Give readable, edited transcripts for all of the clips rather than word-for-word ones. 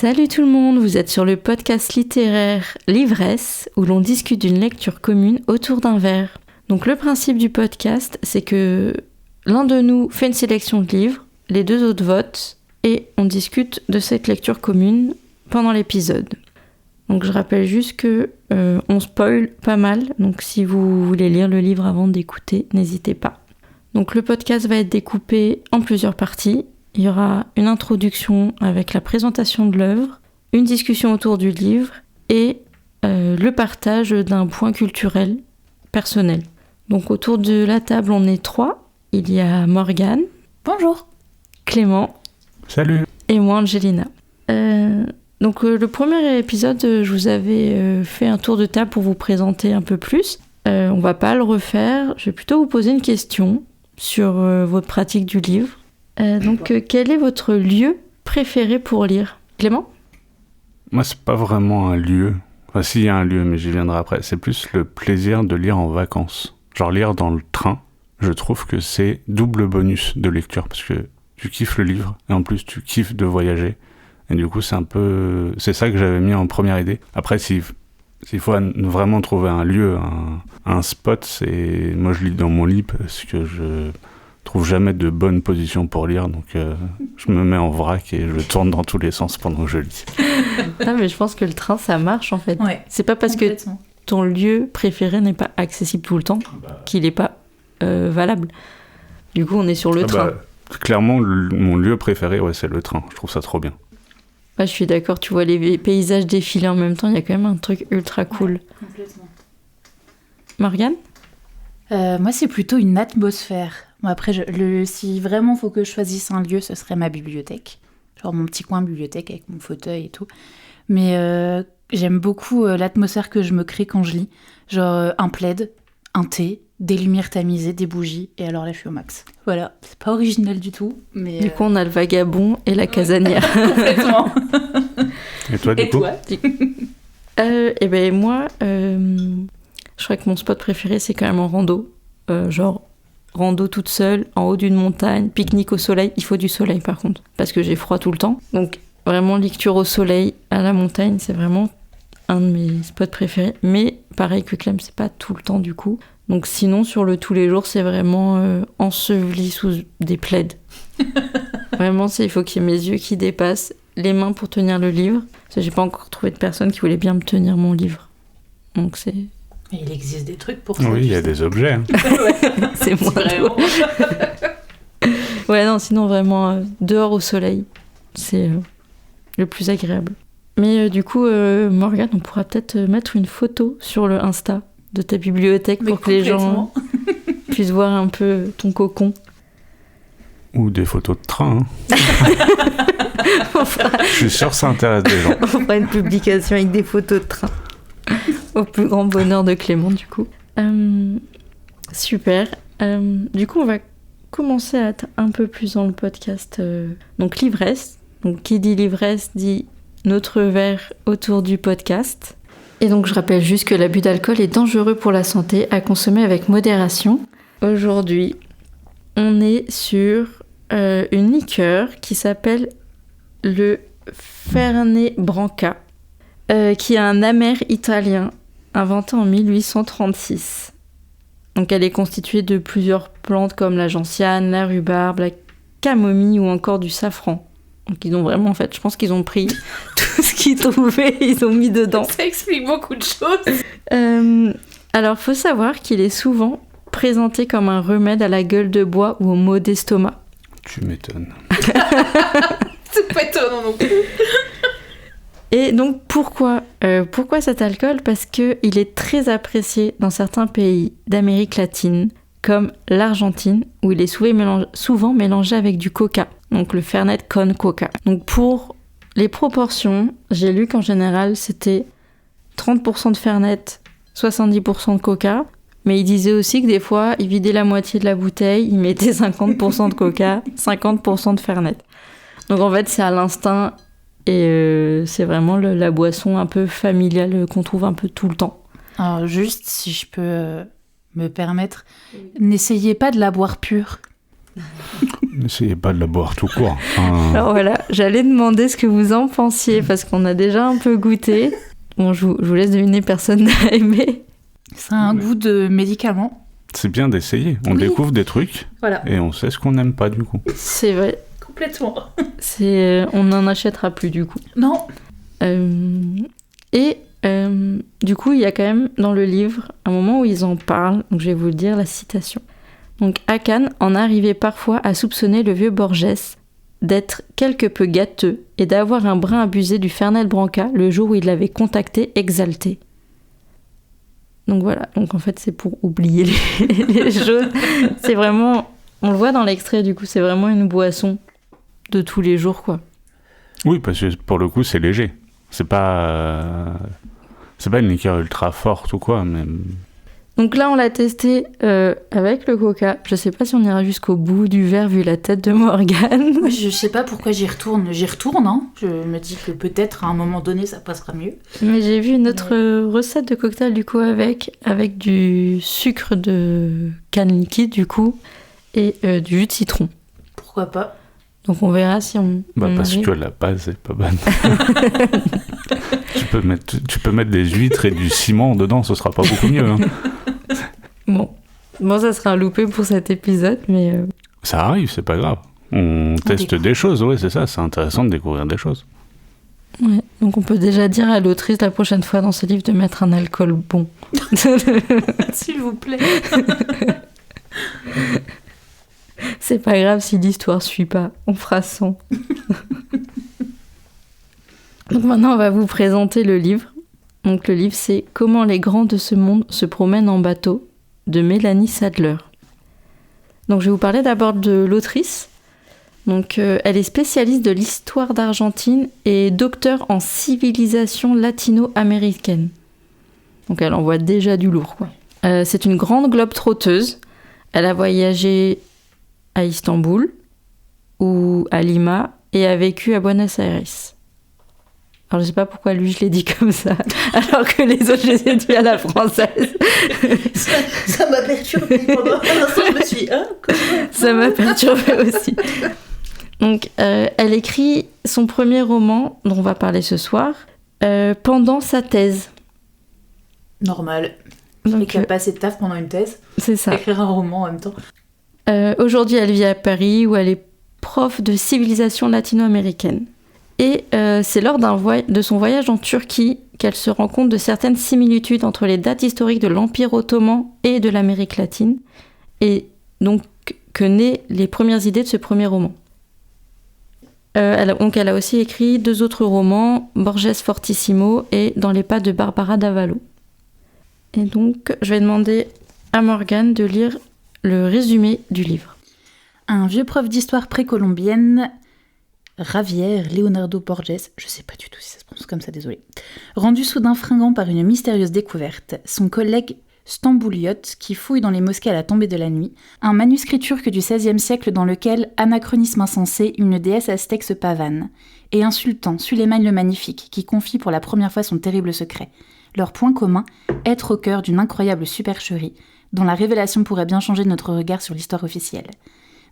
Salut tout le monde, vous êtes sur le podcast littéraire Livresse, où l'on discute d'une lecture commune autour d'un verre. Donc le principe du podcast, c'est que l'un de nous fait une sélection de livres, les deux autres votent, et on discute de cette lecture commune pendant l'épisode. Donc je rappelle juste que on spoil pas mal, donc si vous voulez lire le livre avant d'écouter, n'hésitez pas. Donc le podcast va être découpé en plusieurs parties. Il y aura une introduction avec la présentation de l'œuvre, une discussion autour du livre et le partage d'un point culturel personnel. Donc autour de la table, on est 3. Il y a Morgane. Bonjour. Clément. Salut. Et moi, Angelina. Donc le premier épisode, je vous avais fait un tour de table pour vous présenter un peu plus. On va pas le refaire. Je vais plutôt vous poser une question sur votre pratique du livre. Quel est votre lieu préféré pour lire ? Clément ? Moi, c'est pas vraiment un lieu. Enfin, si, il y a un lieu, mais j'y viendrai après. C'est plus le plaisir de lire en vacances. Genre lire dans le train, je trouve que c'est double bonus de lecture, parce que tu kiffes le livre, et en plus tu kiffes de voyager. Et du coup, c'est ça que j'avais mis en première idée. Après, s'il faut vraiment trouver un lieu, un spot, moi je lis dans mon lit, parce que je trouve jamais de bonne position pour lire, donc je me mets en vrac et je tourne dans tous les sens pendant que je lis. Non, mais je pense que le train, ça marche en fait. Ouais, c'est pas parce que ton lieu préféré n'est pas accessible tout le temps qu'il n'est pas valable. Du coup, on est sur le train. Clairement, mon lieu préféré, c'est le train. Je trouve ça trop bien. Je suis d'accord, tu vois les paysages défiler en même temps, il y a quand même un truc ultra cool. Ouais, complètement. Morgane ? Moi, c'est plutôt une atmosphère. Bon, après, si vraiment faut que je choisisse un lieu, ce serait ma bibliothèque. Genre mon petit coin bibliothèque avec mon fauteuil et tout. Mais j'aime beaucoup l'atmosphère que je me crée quand je lis. Genre un plaid, un thé, des lumières tamisées, des bougies, et alors là, je suis au max. Voilà, c'est pas original du tout, mais... Du coup, on a le vagabond et la casanière. Complètement. Et toi, du coup ? Moi, je crois que mon spot préféré, c'est quand même en rando. Genre rando toute seule, en haut d'une montagne, pique-nique au soleil. Il faut du soleil, par contre, parce que j'ai froid tout le temps. Donc, vraiment, lecture au soleil, à la montagne, c'est vraiment un de mes spots préférés. Mais, pareil que Clem, c'est pas tout le temps, du coup. Donc, sinon, sur le tous les jours, c'est vraiment enseveli sous des plaids. Vraiment, il faut qu'il y ait mes yeux qui dépassent, les mains pour tenir le livre. Parce que j'ai pas encore trouvé de personne qui voulait bien me tenir mon livre. Donc, c'est... Mais il existe des trucs pour ça. Oui, il y a des objets. Hein. Ouais, c'est moi. Vraiment. Ouais, non, sinon vraiment dehors au soleil, c'est le plus agréable. Mais du coup, Morgane, on pourra peut-être mettre une photo sur le Insta de ta bibliothèque pour que les gens puissent voir un peu ton cocon. Ou des photos de train. Hein. Je suis sûr que ça intéresse des gens. On fera une publication avec des photos de train. Au plus grand bonheur de Clément, du coup. Super. Du coup, on va commencer à être un peu plus dans le podcast. Donc, l'ivresse. Donc, qui dit l'ivresse dit notre verre autour du podcast. Et donc, je rappelle juste que l'abus d'alcool est dangereux pour la santé, à consommer avec modération. Aujourd'hui, on est sur une liqueur qui s'appelle le Fernet Branca, qui est un amer italien inventé en 1836. Donc elle est constituée de plusieurs plantes comme la gentiane, la rhubarbe, la camomille ou encore du safran. Donc ils ont vraiment, en fait, je pense qu'ils ont pris tout ce qu'ils trouvaient et ils ont mis dedans. Ça explique beaucoup de choses. Alors faut savoir qu'il est souvent présenté comme un remède à la gueule de bois ou aux maux d'estomac. Tu m'étonnes. C'est pas étonnant non plus. Et donc pourquoi cet alcool ? Parce qu'il est très apprécié dans certains pays d'Amérique latine, comme l'Argentine, où il est souvent mélangé avec du coca, donc le Fernet con coca. Donc pour les proportions, j'ai lu qu'en général c'était 30% de Fernet, 70% de coca, mais il disait aussi que des fois il vidait la moitié de la bouteille, il mettait 50% de coca, 50% de Fernet. Donc en fait c'est à l'instinct. Et c'est vraiment la boisson un peu familiale qu'on trouve un peu tout le temps. Alors juste, si je peux me permettre, n'essayez pas de la boire pure. N'essayez pas de la boire tout court. Alors voilà, j'allais demander ce que vous en pensiez, parce qu'on a déjà un peu goûté. Bon, je vous laisse deviner, personne n'a aimé. Ça a un goût de médicament. C'est bien d'essayer. On découvre des trucs et on sait ce qu'on n'aime pas du coup. C'est vrai. Complètement. On n'en achètera plus du coup. Non. Du coup, il y a quand même dans le livre un moment où ils en parlent. Donc je vais vous le dire, la citation. Donc Hakan en arrivait parfois à soupçonner le vieux Borges d'être quelque peu gâteux et d'avoir un brin abusé du Fernel Branca le jour où il l'avait contacté exalté. Donc voilà, donc en fait c'est pour oublier les choses. C'est vraiment, on le voit dans l'extrait du coup, c'est vraiment une boisson de tous les jours quoi. Oui, parce que pour le coup c'est léger. C'est pas une liqueur ultra forte ou quoi, mais... Donc là, on l'a testé avec le coca. Je sais pas si on ira jusqu'au bout du verre vu la tête de Morgane. Je sais pas pourquoi j'y retourne. J'y retourne, hein. Je me dis que peut-être à un moment donné, ça passera mieux. Mais j'ai vu une autre recette de cocktail du coup avec du sucre de canne liquide du coup et du jus de citron. Pourquoi pas? Donc on verra si on... parce que la base est pas bonne. Tu peux mettre des huîtres et du ciment dedans, ce sera pas beaucoup mieux. Hein. Bon, ça sera un loupé pour cet épisode, mais... Ça arrive, c'est pas grave. On teste des choses, ouais, c'est ça, c'est intéressant de découvrir des choses. Ouais, donc on peut déjà dire à l'autrice la prochaine fois dans ce livre de mettre un alcool bon. S'il vous plaît. C'est pas grave si l'histoire suit pas, on fera sans. Donc maintenant on va vous présenter le livre. Donc le livre c'est Comment les grands de ce monde se promènent en bateau de Mélanie Sadler. Donc je vais vous parler d'abord de l'autrice. Donc elle est spécialiste de l'histoire d'Argentine et docteur en civilisation latino-américaine. Donc elle envoie déjà du lourd quoi. C'est une grande globe-trotteuse. Elle a voyagé à Istanbul ou à Lima et a vécu à Buenos Aires. Alors je sais pas pourquoi lui je l'ai dit comme ça, alors que les autres je les ai dit à la française. Ça m'a perturbée pendant un instant, je me suis dit, ça m'a perturbée aussi. Donc elle écrit son premier roman, dont on va parler ce soir, pendant sa thèse. Normal. Donc qui a pas assez de taf pendant une thèse. C'est ça. Écrire un roman en même temps. Aujourd'hui elle vit à Paris où elle est prof de civilisation latino-américaine. Et c'est lors de son voyage en Turquie qu'elle se rend compte de certaines similitudes entre les dates historiques de l'Empire ottoman et de l'Amérique latine, et donc que naissent les premières idées de ce premier roman. Elle a aussi écrit 2 autres romans, Borges Fortissimo et Dans les pas de Barbara d'Avalo. Et donc, je vais demander à Morgane de lire le résumé du livre. Un vieux prof d'histoire précolombienne... Javier Leonardo Borges, je sais pas du tout si ça se prononce comme ça, désolé. Rendu soudain fringant par une mystérieuse découverte, son collègue Stambouliot, qui fouille dans les mosquées à la tombée de la nuit, un manuscrit turc du XVIe siècle dans lequel, anachronisme insensé, une déesse aztèque se pavane, et un sultan, Suleiman le Magnifique, qui confie pour la première fois son terrible secret. Leur point commun, être au cœur d'une incroyable supercherie, dont la révélation pourrait bien changer notre regard sur l'histoire officielle.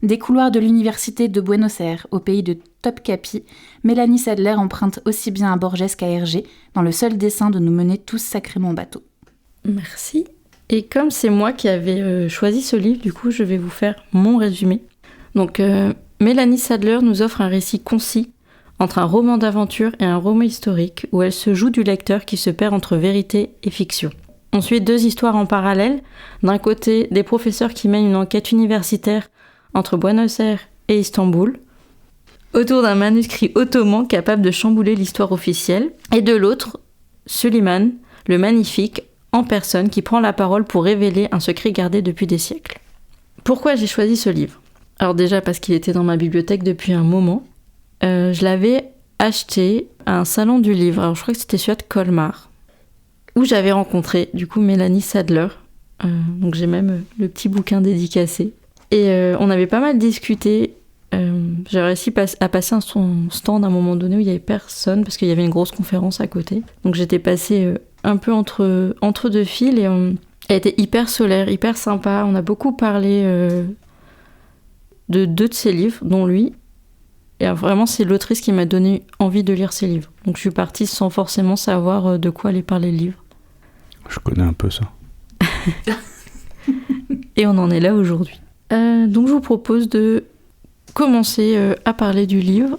Des couloirs de l'université de Buenos Aires, au pays de Topkapi, Mélanie Sadler emprunte aussi bien à Borges qu'à Hergé, dans le seul dessein de nous mener tous sacrément en bateau. Merci. Et comme c'est moi qui avais choisi ce livre, du coup, je vais vous faire mon résumé. Donc, Mélanie Sadler nous offre un récit concis entre un roman d'aventure et un roman historique, où elle se joue du lecteur qui se perd entre vérité et fiction. On suit 2 histoires en parallèle. D'un côté, des professeurs qui mènent une enquête universitaire entre Buenos Aires et Istanbul, autour d'un manuscrit ottoman capable de chambouler l'histoire officielle, et de l'autre, Suleiman, le Magnifique, en personne, qui prend la parole pour révéler un secret gardé depuis des siècles. Pourquoi j'ai choisi ce livre ? Alors déjà parce qu'il était dans ma bibliothèque depuis un moment. Je l'avais acheté à un salon du livre, alors je crois que c'était celui de Colmar, où j'avais rencontré du coup Mélanie Sadler. Donc j'ai même le petit bouquin dédicacé. Et on avait pas mal discuté. J'ai réussi à passer son stand à un moment donné où il n'y avait personne parce qu'il y avait une grosse conférence à côté. Donc j'étais passée un peu entre 2 fils et elle était hyper solaire, hyper sympa. On a beaucoup parlé de 2 de ses livres, dont lui. Et vraiment, c'est l'autrice qui m'a donné envie de lire ses livres. Donc je suis partie sans forcément savoir de quoi allait parler le livre. Je connais un peu ça. Et on en est là aujourd'hui. Donc je vous propose de commencer à parler du livre.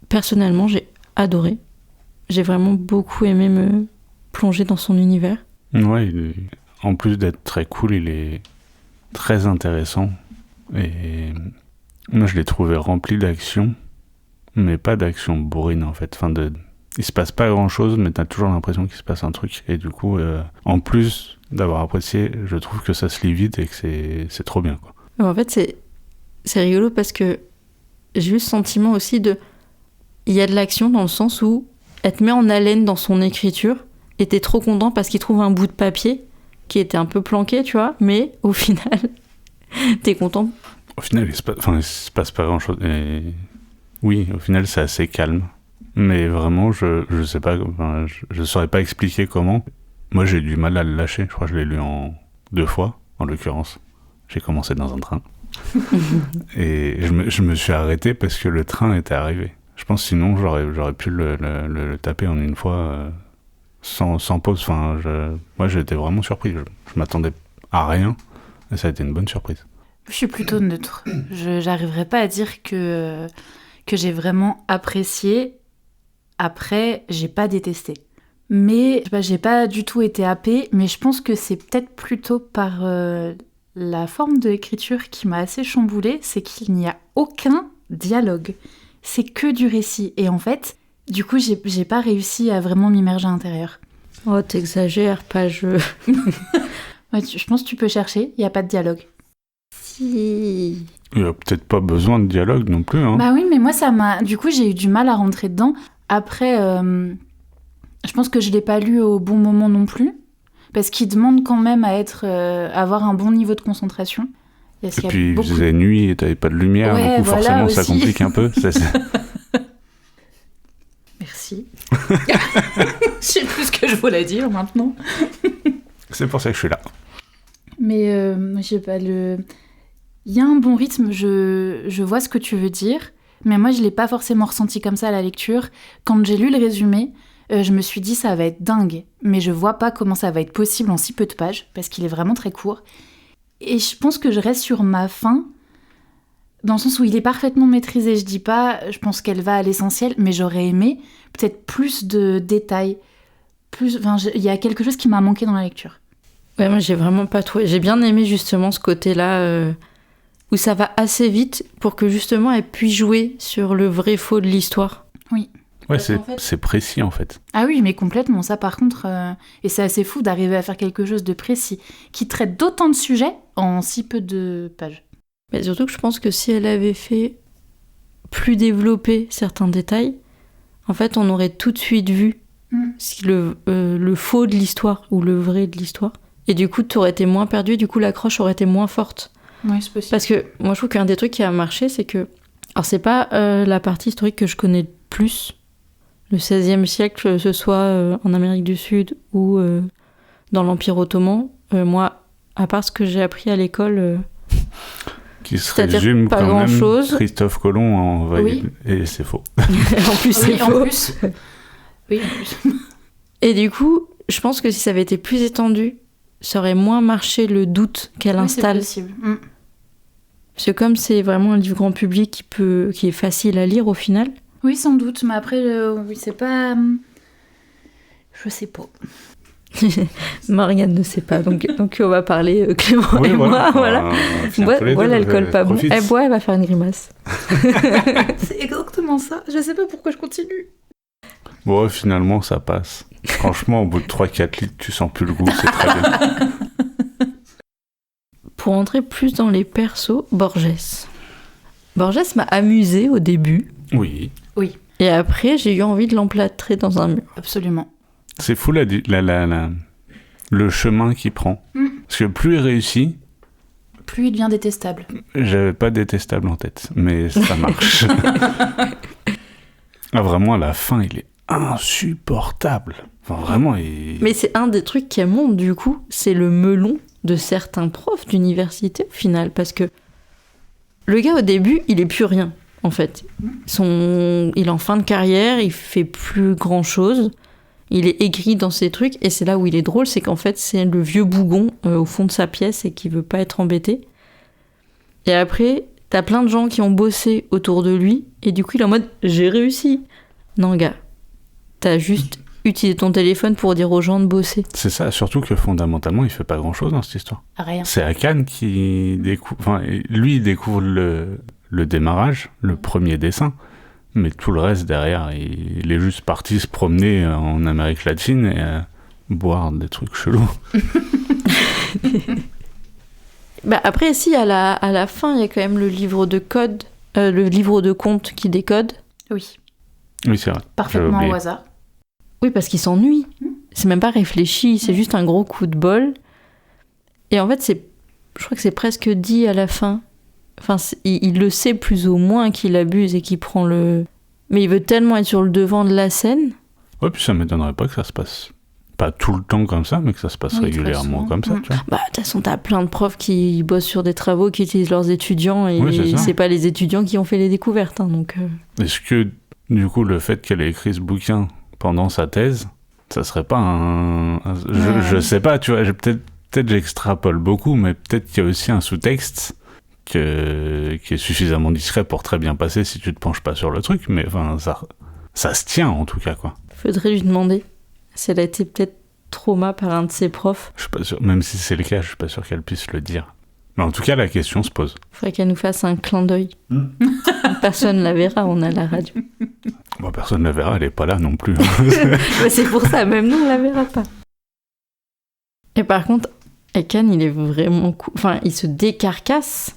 Personnellement, j'ai adoré. J'ai vraiment beaucoup aimé me plonger dans son univers. Ouais, en plus d'être très cool, il est très intéressant. Et moi, je l'ai trouvé rempli d'action, mais pas d'action bourrine en fait. Il se passe pas grand-chose, mais t'as toujours l'impression qu'il se passe un truc. Et du coup, en plus d'avoir apprécié, je trouve que ça se lit vite et que c'est trop bien, quoi. En fait, c'est rigolo parce que j'ai eu le sentiment aussi il y a de l'action dans le sens où elle te met en haleine dans son écriture et t'es trop content parce qu'il trouve un bout de papier qui était un peu planqué, tu vois, mais au final, t'es content. Au final, il se passe pas grand-chose. Et oui, au final, c'est assez calme. Mais vraiment, je sais pas, je saurais pas expliquer comment. Moi, j'ai du mal à le lâcher. Je crois que je l'ai lu en 2 fois, en l'occurrence. J'ai commencé dans un train. Et je me suis arrêté parce que le train était arrivé. Je pense sinon, j'aurais pu le taper en une fois sans pause. Moi, j'ai été vraiment surpris. Je m'attendais à rien. Et ça a été une bonne surprise. Je suis plutôt neutre. J'arriverai pas à dire que j'ai vraiment apprécié. Après, j'ai pas détesté. Mais j'ai pas du tout été happée, mais je pense que c'est peut-être plutôt par la forme de l'écriture qui m'a assez chamboulée, c'est qu'il n'y a aucun dialogue. C'est que du récit. Et en fait, du coup, j'ai pas réussi à vraiment m'immerger à l'intérieur. Oh, t'exagères, pas je... Ouais, je pense que tu peux chercher, il n'y a pas de dialogue. Si... Il n'y a peut-être pas besoin de dialogue non plus. Hein. Bah oui, mais moi, du coup, j'ai eu du mal à rentrer dedans. Après, je pense que je l'ai pas lu au bon moment non plus, parce qu'il demande quand même à avoir un bon niveau de concentration. Et puis, il faisait nuit et t'avais pas de lumière, ouais, du coup, voilà, forcément, aussi. ça complique un peu. Merci. Je sais plus ce que je voulais dire maintenant. C'est pour ça que je suis là. Mais je sais pas, il y a un bon rythme, je vois ce que tu veux dire, mais moi je l'ai pas forcément ressenti comme ça à la lecture. Quand j'ai lu le résumé, je me suis dit ça va être dingue, mais je vois pas comment ça va être possible en si peu de pages, parce qu'il est vraiment très court. Et je pense que je reste sur ma fin, dans le sens où il est parfaitement maîtrisé, je dis pas, je pense qu'elle va à l'essentiel, mais j'aurais aimé peut-être plus de détails, il y a quelque chose qui m'a manqué dans la lecture. Ouais, moi j'ai vraiment pas trouvé. J'ai bien aimé justement ce côté-là où ça va assez vite pour que justement elle puisse jouer sur le vrai faux de l'histoire. Oui. Ouais, c'est précis en fait. Ah oui, mais complètement. Ça par contre, et c'est assez fou d'arriver à faire quelque chose de précis qui traite d'autant de sujets en si peu de pages. Mais surtout que je pense que si elle avait fait plus développer certains détails, en fait on aurait tout de suite vu si le faux de l'histoire ou le vrai de l'histoire. Et du coup, tu aurais été moins perdu, du coup, l'accroche aurait été moins forte. Oui, c'est possible. Parce que moi, je trouve qu'un des trucs qui a marché, c'est que... Alors, c'est pas la partie historique que je connais le plus, le XVIe siècle, que ce soit en Amérique du Sud ou dans l'Empire ottoman. Moi, à part ce que j'ai appris à l'école... qui se résume pas quand grand-chose. Même Christophe Colomb a envahi... Oui. Et c'est faux. En plus, c'est faux. En plus. Oui, en plus. Et du coup, je pense que si ça avait été plus étendu, ça aurait moins marché le doute qu'elle installe. C'est possible. Parce que comme c'est vraiment un livre grand public qui est facile à lire au final. Oui, sans doute, mais après, c'est pas... Je sais pas. Marianne ne sait pas, donc on va parler Clément et moi. Voilà. Bois l'alcool pas bon. Elle boit, elle va faire une grimace. C'est exactement ça. Je sais pas pourquoi je continue. Bon, finalement, ça passe. Franchement, au bout de 3-4 litres, tu sens plus le goût, c'est très bien. Pour entrer plus dans les persos, Borges. Borges m'a amusée au début. Oui. Oui. Et après, j'ai eu envie de l'emplâtrer dans un mur. Absolument. C'est fou le chemin qu'il prend. Parce que plus il réussit... Plus il devient détestable. J'avais pas détestable en tête, mais ça marche. Ah, vraiment, à la fin, il est insupportable. Enfin, vraiment, Mais c'est un des trucs qui monte, du coup, c'est le melon de certains profs d'université, au final, parce que le gars, au début, il est plus rien, en fait. Il est en fin de carrière, il fait plus grand-chose. Il est aigri dans ses trucs, et c'est là où il est drôle, c'est qu'en fait, c'est le vieux bougon au fond de sa pièce et qui veut pas être embêté. Et après, t'as plein de gens qui ont bossé autour de lui, et du coup, il est en mode « j'ai réussi ». Non, gars, t'as juste utilisé ton téléphone pour dire aux gens de bosser. C'est ça, surtout que fondamentalement, il fait pas grand-chose dans cette histoire. Rien. C'est Akane qui découvre... Enfin, lui, il découvre le démarrage, le premier dessin. Mais tout le reste derrière, il est juste parti se promener en Amérique latine et boire des trucs chelous. Bah après, si, à la fin, il y a quand même le livre de code, le livre de compte qui décode. Oui. Oui, c'est vrai. Parfaitement au hasard. Oui, parce qu'il s'ennuie. C'est même pas réfléchi, c'est juste un gros coup de bol. Et en fait, je crois que c'est presque dit à la fin. Enfin, il le sait plus ou moins qu'il abuse et qu'il prend le... Mais il veut tellement être sur le devant de la scène. Ouais, puis ça m'étonnerait pas que ça se passe pas tout le temps comme ça, mais que ça se passe régulièrement comme ça, tu vois. Bah, de toute façon, t'as plein de profs qui bossent sur des travaux, qui utilisent leurs étudiants, et c'est pas les étudiants qui ont fait les découvertes, hein, donc... Est-ce que, du coup, le fait qu'elle ait écrit ce bouquin pendant sa thèse, ça serait pas je sais pas, tu vois, peut-être j'extrapole beaucoup, mais peut-être qu'il y a aussi un sous-texte qui est suffisamment discret pour très bien passer si tu te penches pas sur le truc, mais enfin ça se tient en tout cas, quoi. Faudrait lui demander si elle a été peut-être trauma par un de ses profs. Je suis pas sûr, même si c'est le cas, je suis pas sûr qu'elle puisse le dire. Mais en tout cas, la question se pose. Faudrait qu'elle nous fasse un clin d'œil. Personne la verra, on a la radio. Bon, personne la verra, elle est pas là non plus. Bah, c'est pour ça, même nous on la verra pas. Et par contre, Akane, il est vraiment cool. Enfin, il se décarcasse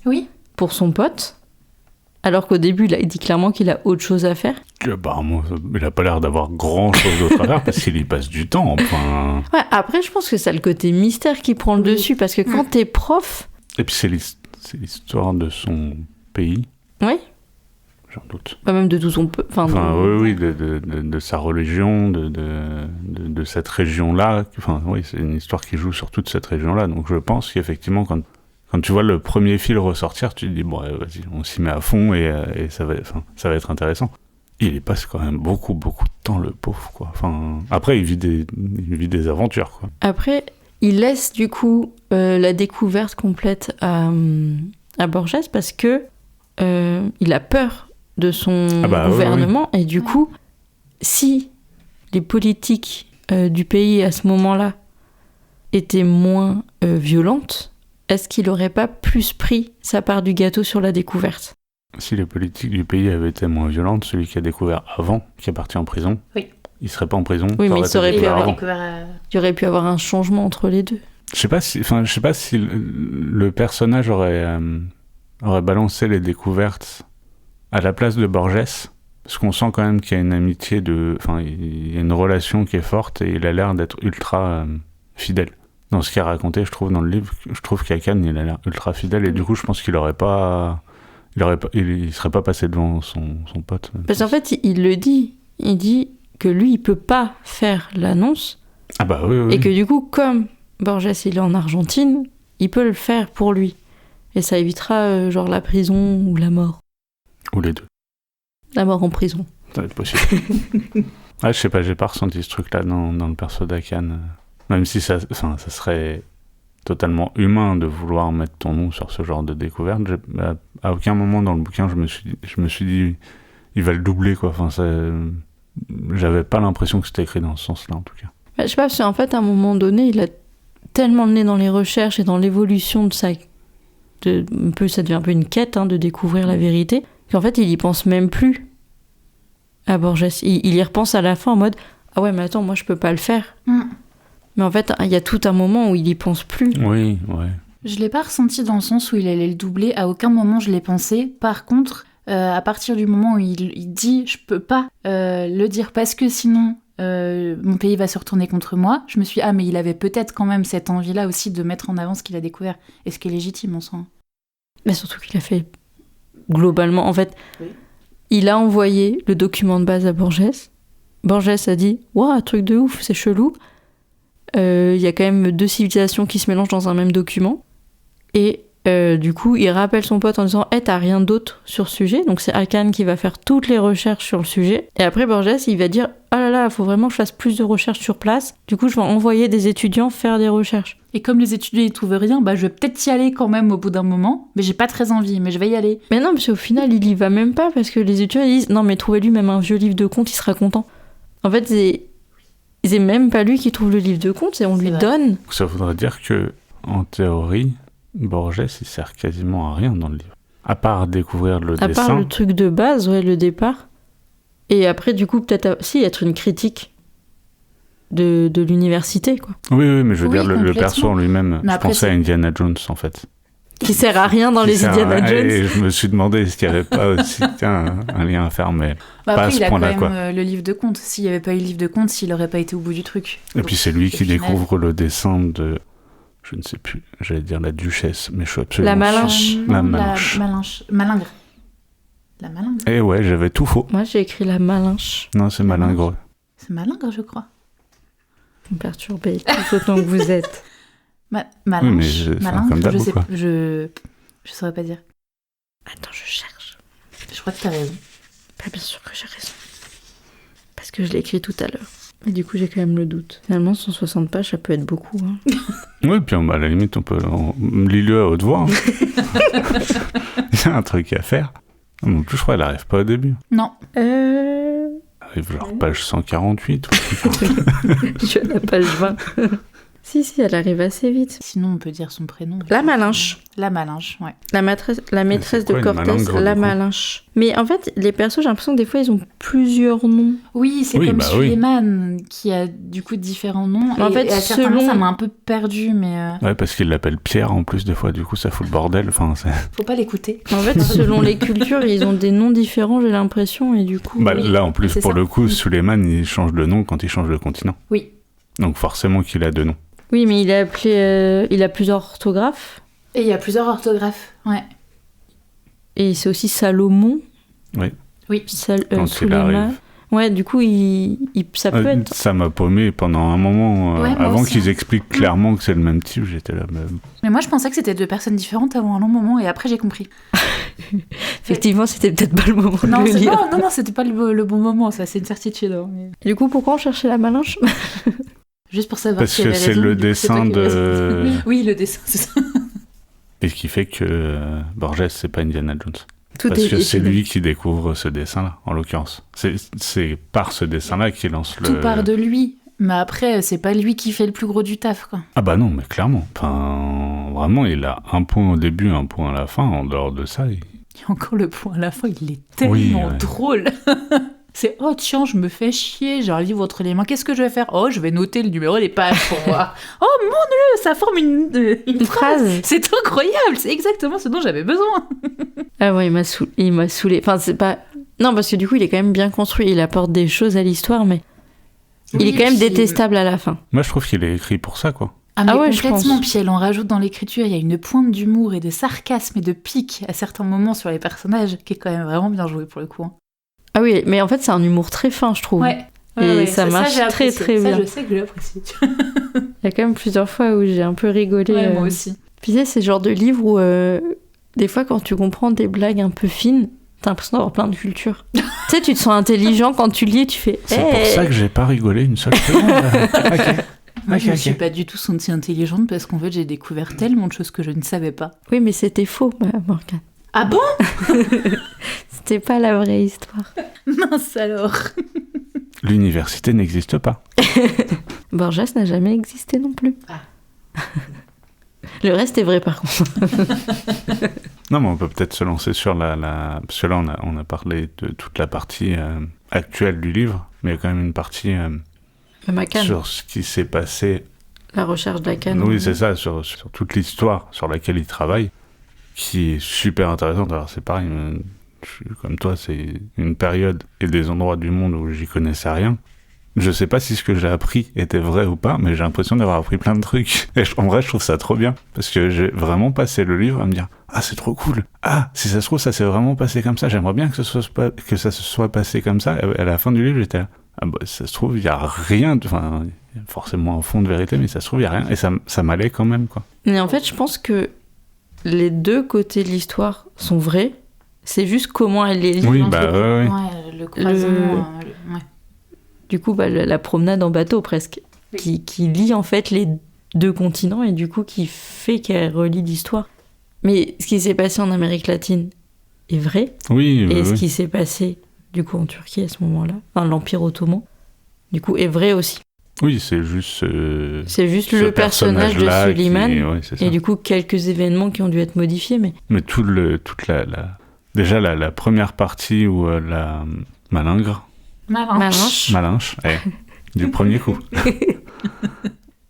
pour son pote, alors qu'au début, il dit clairement qu'il a autre chose à faire. Apparemment, il a pas l'air d'avoir grand-chose d'autre à faire parce qu'il y passe du temps, enfin... Ouais, après, je pense que c'est le côté mystère qui prend le dessus, parce que quand t'es prof... Et puis c'est l'histoire de son pays. Oui. J'en doute. Pas même de tout son peu. Oui, de sa religion, de cette région-là. Enfin, oui, c'est une histoire qui joue sur toute cette région-là. Donc je pense qu'effectivement, quand tu vois le premier fil ressortir, tu te dis, bon, vas-y, on s'y met à fond et ça va être intéressant. Il y passe quand même beaucoup de temps, le pauvre, quoi. Enfin, après, il vit des aventures, quoi. Après, il laisse du coup la découverte complète à Borges parce que il a peur de son gouvernement, et du coup, si les politiques du pays à ce moment-là étaient moins violentes, est-ce qu'il n'aurait pas plus pris sa part du gâteau sur la découverte ? Si les politiques du pays avaient été moins violentes, celui qui a découvert avant, qui est parti en prison, il serait pas en prison. Oui, mais il aurait pu avoir un changement entre les deux. Je sais pas si le personnage aurait balancé les découvertes à la place de Borges, parce qu'on sent quand même qu'il y a une amitié il y a une relation qui est forte et il a l'air d'être ultra fidèle. Dans ce qu'il a raconté, je trouve, dans le livre, je trouve qu'Akane, il a l'air ultra fidèle, et du coup, je pense qu'il il serait pas passé devant son pote. Parce qu'en fait, il le dit. Il dit que lui, il peut pas faire l'annonce. Ah bah oui. Et que du coup, comme Borges, il est en Argentine, il peut le faire pour lui. Et ça évitera genre la prison ou la mort. Ou les deux. La mort en prison. Ça va être possible. Je sais pas, j'ai pas ressenti ce truc-là dans le perso d'Akane. Même si ça serait totalement humain de vouloir mettre ton nom sur ce genre de découverte. À aucun moment dans le bouquin, je me suis dit, il va le doubler, quoi. Enfin, j'avais pas l'impression que c'était écrit dans ce sens-là, en tout cas. Je sais pas, parce qu'en fait, à un moment donné, il a tellement le nez dans les recherches et dans l'évolution de ça devient un peu une quête de découvrir la vérité, qu'en fait, il y pense même plus à Borges. Il y repense à la fin en mode « Ah ouais, mais attends, moi, je peux pas le faire. » Mais en fait, il y a tout un moment où il y pense plus. Oui, ouais. Je l'ai pas ressenti dans le sens où il allait le doubler. À aucun moment, je l'ai pensé. Par contre, à partir du moment où il dit « Je peux pas le dire parce que sinon... mon pays va se retourner contre moi », je me suis dit, mais il avait peut-être quand même cette envie-là aussi de mettre en avant ce qu'il a découvert, et ce qui est légitime en soi. Mais surtout qu'il a fait globalement, en fait, il a envoyé le document de base à Borges. Borges a dit « Waouh, truc de ouf, c'est chelou. Il y a quand même 2 civilisations qui se mélangent dans un même document. » Et du coup, il rappelle son pote en disant « t'as rien d'autre sur ce sujet ?» Donc c'est Hakan qui va faire toutes les recherches sur le sujet. Et après, Borges, il va dire « Ah là là, il faut vraiment que je fasse plus de recherches sur place. Du coup, je vais envoyer des étudiants faire des recherches. » Et comme les étudiants ils trouvent rien, je vais peut-être y aller quand même au bout d'un moment, mais j'ai pas très envie, mais je vais y aller. Mais non, parce qu'au final, il y va même pas parce que les étudiants ils disent « Non, mais trouvez-lui même un vieux livre de contes, il sera content. » En fait, c'est même pas lui qui trouve le livre de contes, et on lui donne. Ça voudrait dire que, en théorie, Borges, il sert quasiment à rien dans le livre. À part découvrir le dessin. À part le truc de base, ouais, le départ. Et après, du coup, peut-être aussi être une critique de l'université, quoi. Oui, mais je veux dire, le perso en lui-même, je pensais à Indiana Jones, en fait. Qui sert à rien dans les Indiana Jones. Et je me suis demandé s'il n'y avait pas aussi un lien à faire, mais pas après, à ce point-là, quoi. Il a quand même le livre de contes. S'il n'y avait pas eu le livre de contes, s'il n'aurait pas été au bout du truc. Et puis c'est lui qui découvre le dessin de... Je ne sais plus, j'allais dire la duchesse, mais je suis absolument... La Malinche. La Malinche. Malingre. La Malingre. Eh ouais, j'avais tout faux. Moi, j'ai écrit la Malinche. Non, c'est Malingre. C'est Malingre, je crois. Vous me perturbez tout autant que vous êtes. Malinche. Oui, mais Malingre, comme d'hab, je sais quoi. je saurais pas dire. Attends, je cherche. Je crois que t'as raison. Bien sûr que j'ai raison. Parce que je l'ai écrit tout à l'heure. Mais du coup, j'ai quand même le doute. Finalement, 160 pages, ça peut être beaucoup. Hein. Oui, puis à la limite, on peut... Lis-le à haute voix. Hein. Il y a un truc à faire. En plus, je crois qu'elle n'arrive pas au début. Non. Elle arrive genre page 148. Je suis à la page 20. Si, elle arrive assez vite. Sinon, on peut dire son prénom. La Malinche. La Malinche, ouais. La maîtresse de Cortès, la Malinche. Mais en fait, les persos, j'ai l'impression que des fois, ils ont plusieurs noms. Oui, c'est comme Suleiman, qui a du coup différents noms. En fait, à certains moments, ça m'a un peu perdu, mais... Ouais, parce qu'il l'appelle Pierre en plus, des fois, du coup, ça fout le bordel. Enfin, faut pas l'écouter. En fait, selon les cultures, ils ont des noms différents, j'ai l'impression, et du coup... Là, en plus, pour le coup, Suleiman, il change de nom quand il change de continent. Oui. Donc forcément qu'il a deux noms. Oui, mais il a plusieurs orthographes. Et il y a plusieurs orthographes, ouais. Et c'est aussi Salomon. Oui. Quand il arrive. Ouais, du coup, ça peut être... Ça m'a paumé pendant un moment. Avant qu'ils expliquent clairement que c'est le même type, j'étais là même. Mais moi, je pensais que c'était deux personnes différentes avant un long moment, et après, j'ai compris. Effectivement, c'était peut-être pas le moment de le lire. Non, c'était pas le bon moment, ça, c'est une certitude. Hein, mais... Du coup, pourquoi on cherchait la Malinche? Juste pour savoir parce que c'est le dessin de... Oui, le dessin, c'est ça. Et ce qui fait que Borges, c'est pas Indiana Jones. Tout parce que c'est lui qui découvre ce dessin-là, en l'occurrence. C'est par ce dessin-là qu'il lance Tout part de lui. Mais après, c'est pas lui qui fait le plus gros du taf, quoi. Ah bah non, mais clairement. Enfin, vraiment, il a un point au début, un point à la fin. En dehors de ça, Et encore le point à la fin, il est tellement drôle. C'est « Oh tiens, je me fais chier, j'ai un livre entre les mains, qu'est-ce que je vais faire? Oh, je vais noter le numéro des pages pour voir. Oh mon Dieu, ça forme une phrase. C'est incroyable, c'est exactement ce dont j'avais besoin. » Ah ouais, il m'a saoulé. Enfin, c'est pas... Non, parce que du coup, il est quand même bien construit, il apporte des choses à l'histoire, mais il est quand même détestable à la fin. Moi, je trouve qu'il est écrit pour ça, quoi. Ah mais ouais, complètement, puis elle en rajoute dans l'écriture, il y a une pointe d'humour et de sarcasme et de pique à certains moments sur les personnages, qui est quand même vraiment bien joué pour le coup. Ah oui, mais en fait, c'est un humour très fin, je trouve. Ouais. Et ça marche très très bien. Ça, je sais que je l'apprécie. Il y a quand même plusieurs fois où j'ai un peu rigolé. Ouais, moi aussi. Puis tu sais, c'est le genre de livre où, des fois, quand tu comprends des blagues un peu fines, t'as l'impression d'avoir plein de culture. Tu sais, tu te sens intelligent quand tu lis, tu fais... C'est pour ça que j'ai pas rigolé une seule seconde. Ok. Moi, je ne suis pas du tout sentie intelligente parce qu'en fait, j'ai découvert tellement de choses que je ne savais pas. Oui, mais c'était faux, Morgane. Ah bon? C'était pas la vraie histoire. Mince alors. L'université n'existe pas. Borges n'a jamais existé non plus. Ah. Le reste est vrai par contre. Non, mais on peut peut-être se lancer sur la... Parce que là, on a parlé de toute la partie actuelle du livre, mais il y a quand même une partie sur ce qui s'est passé. La recherche de la canne. Oui, c'est ça, sur toute l'histoire sur laquelle il travaille, qui est super intéressante. Alors c'est pareil, je suis comme toi, c'est une période et des endroits du monde où j'y connaissais rien. Je sais pas si ce que j'ai appris était vrai ou pas, mais j'ai l'impression d'avoir appris plein de trucs. Et en vrai, je trouve ça trop bien, parce que j'ai vraiment passé le livre à me dire « Ah, c'est trop cool. Ah, si ça se trouve, ça s'est vraiment passé comme ça. J'aimerais bien que ça se soit passé comme ça. » Et à la fin du livre, j'étais là « Ah bah, ça se trouve, il y a rien. Enfin, il y a forcément un fond de vérité, mais ça se trouve, il y a rien. » Et ça m'allait quand même, quoi. Mais en fait, je pense que les deux côtés de l'histoire sont vrais. C'est juste comment elle les lit. Oui, Entre- ouais. Ouais, le croisement. Ouais. Du coup, la promenade en bateau presque, qui lie en fait les deux continents et du coup qui fait qu'elle relie l'histoire. Mais ce qui s'est passé en Amérique latine est vrai. Oui, Et ce oui. qui s'est passé du coup en Turquie à ce moment-là, enfin l'Empire ottoman, du coup est vrai aussi. Oui, c'est juste. C'est juste ce le personnage de personnage-là Suleiman ouais, c'est ça. et du coup quelques événements qui ont dû être modifiés, mais Mais déjà la première partie où la malingre, Malinche, du premier coup,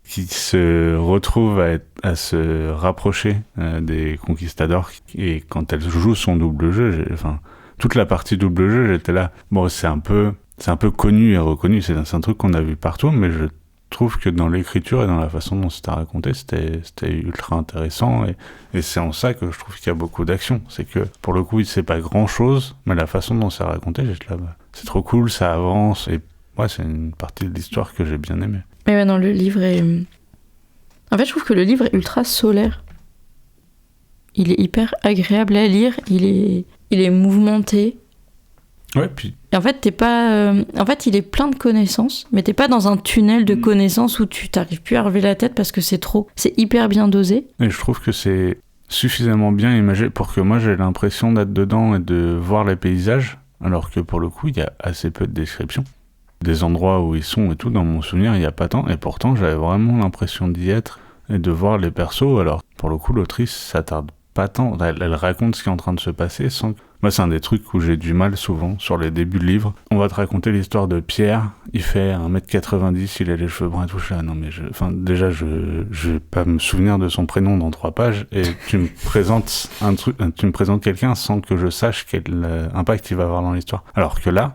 qui se retrouve à se rapprocher des conquistadors, et quand elle joue son double jeu, toute la partie double jeu, j'étais là, bon, c'est un peu connu et reconnu, c'est un truc qu'on a vu partout, mais je trouve que dans l'écriture et dans la façon dont c'était raconté, c'était ultra intéressant, et c'est en ça que je trouve qu'il y a beaucoup d'action. C'est que, pour le coup, c'est pas grand chose, mais la façon dont c'est raconté, j'étais là, c'est trop cool, ça avance, et ouais, c'est une partie de l'histoire que j'ai bien aimée. mais ouais, non, le livre est... En fait, je trouve que le livre est ultra solaire. Il est hyper agréable à lire, il est mouvementé. Ouais, puis Et en fait, t'es pas... En fait, il est plein de connaissances, mais t'es pas dans un tunnel de connaissances où tu t'arrives plus à relever la tête parce que c'est trop. C'est hyper bien dosé. et je trouve que c'est suffisamment bien imagé pour que moi j'ai l'impression d'être dedans et de voir les paysages, alors que pour le coup il y a assez peu de descriptions. Des endroits où ils sont et tout, dans mon souvenir il n'y a pas tant, et pourtant j'avais vraiment l'impression d'y être et de voir les persos. Alors pour le coup l'autrice s'attarde pas tant, elle raconte ce qui est en train de se passer sans que... Moi c'est un des trucs où j'ai du mal souvent sur les débuts de livres. On va te raconter l'histoire de Pierre, il fait 1m90, il a les cheveux bruns et tout ça. Non mais déjà je vais pas me souvenir de son prénom dans 3 pages, et tu me présentes tu me présentes quelqu'un sans que je sache quel impact il va avoir dans l'histoire. Alors que là,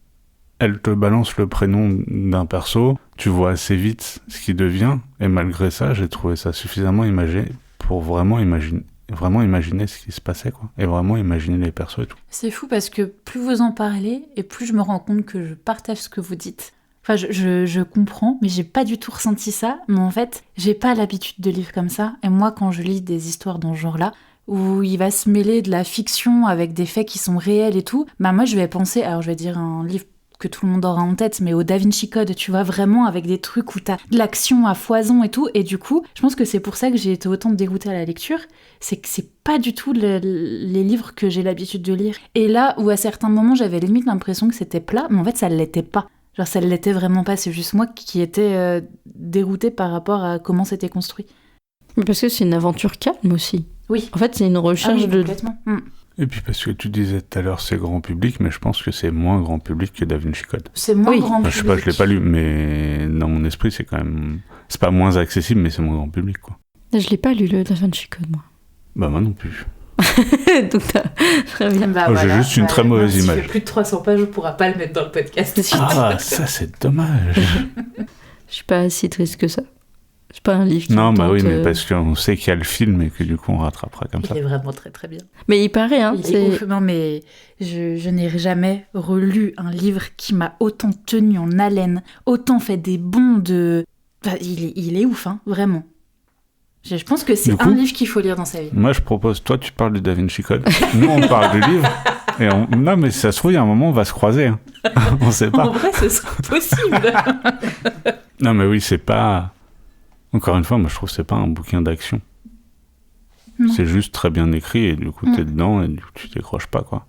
elle te balance le prénom d'un perso, tu vois assez vite ce qu'il devient, et malgré ça, j'ai trouvé ça suffisamment imagé pour vraiment imaginer ce qui se passait, quoi. Et vraiment imaginer les persos et tout. C'est fou parce que plus vous en parlez et plus je me rends compte que je partage ce que vous dites. Enfin, je comprends, mais j'ai pas du tout ressenti ça. Mais en fait, j'ai pas l'habitude de lire comme ça. Et moi, quand je lis des histoires dans ce genre-là, où il va se mêler de la fiction avec des faits qui sont réels et tout, bah moi, je vais penser, alors je vais dire un livre que tout le monde aura en tête, mais au Da Vinci Code, tu vois, vraiment avec des trucs où t'as de l'action à foison et tout. Et du coup, je pense que c'est pour ça que j'ai été autant dégoûtée à la lecture. C'est que c'est pas du tout les livres que j'ai l'habitude de lire. Et là où à certains moments, j'avais limite l'impression que c'était plat, mais en fait, ça l'était pas. Genre, ça l'était vraiment pas. C'est juste moi qui étais déroutée par rapport à comment c'était construit. Mais parce que c'est une aventure calme aussi. Oui. En fait, c'est une recherche de... complètement. Et puis parce que tu disais tout à l'heure c'est grand public, mais je pense que c'est moins grand public que Da Vinci Code. C'est moins grand Enfin, public. je sais pas, je l'ai pas lu, mais dans mon esprit c'est quand même... C'est pas moins accessible, mais c'est moins grand public, quoi. Je l'ai pas lu, le Da Vinci Code, moi. Bah moi non plus. Donc, très bien. Bah, J'ai juste une très mauvaise image. Si tu fais plus de 300 pages, on pourra pas le mettre dans le podcast. Ah, ça c'est dommage. Je suis pas si triste que ça. C'est pas un livre qui Non, me bah oui, tente, mais parce qu'on sait qu'il y a le film et que du coup on rattrapera comme ça. Il est vraiment très très bien. Mais il paraît, hein. Il est ouf. Non, mais je n'ai jamais relu un livre qui m'a autant tenu en haleine, autant fait des bonds de... Enfin, il est ouf, hein, vraiment. Je pense que c'est Du coup, un livre qu'il faut lire dans sa vie. Moi je propose, toi tu parles du Da Vinci Code, nous on parle du livre, et non mais si ça se trouve, il y a un moment on va se croiser, hein. On sait En pas. vrai, ce serait possible. Non mais oui, c'est pas... Encore une fois, moi je trouve que c'est pas un bouquin d'action. Non. C'est juste très bien écrit et du coup t'es dedans et du coup tu décroches pas, quoi.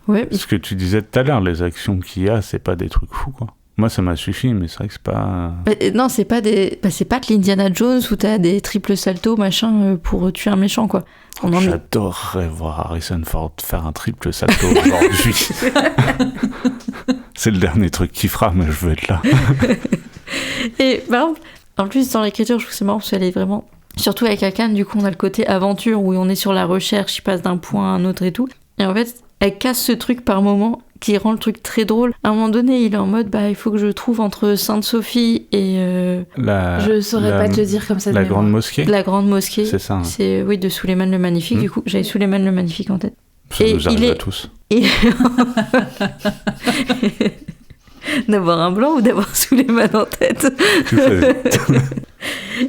Ouais. Ce que tu disais tout à l'heure, les actions qu'il y a, c'est pas des trucs fous, quoi. Moi ça m'a suffi, mais c'est vrai que c'est pas... Non, c'est pas des... c'est pas de l'Indiana Jones où t'as des triples saltos, machin, pour tuer un méchant, quoi. J'adorerais voir Harrison Ford faire un triple salto aujourd'hui. C'est le dernier truc qu'il fera, mais je veux être là. Et par exemple, en plus, dans l'écriture, je trouve que c'est marrant parce qu'elle est vraiment... Surtout avec Akan, du coup, on a le côté aventure où on est sur la recherche, il passe d'un point à un autre et tout. Et en fait, elle casse ce truc par moment qui rend le truc très drôle. À un moment donné, il est en mode, bah, il faut que je trouve entre Sainte-Sophie et... Je saurais pas te dire comme ça de La mémoire. grande mosquée. La grande mosquée. C'est ça. Hein. C'est, oui, de Suleiman le Magnifique. Du coup, j'avais Suleiman le Magnifique en tête. Ça Et nous arrive il est- à tous. Et... d'avoir un blanc ou d'avoir Suleiman en tête. Tu fais-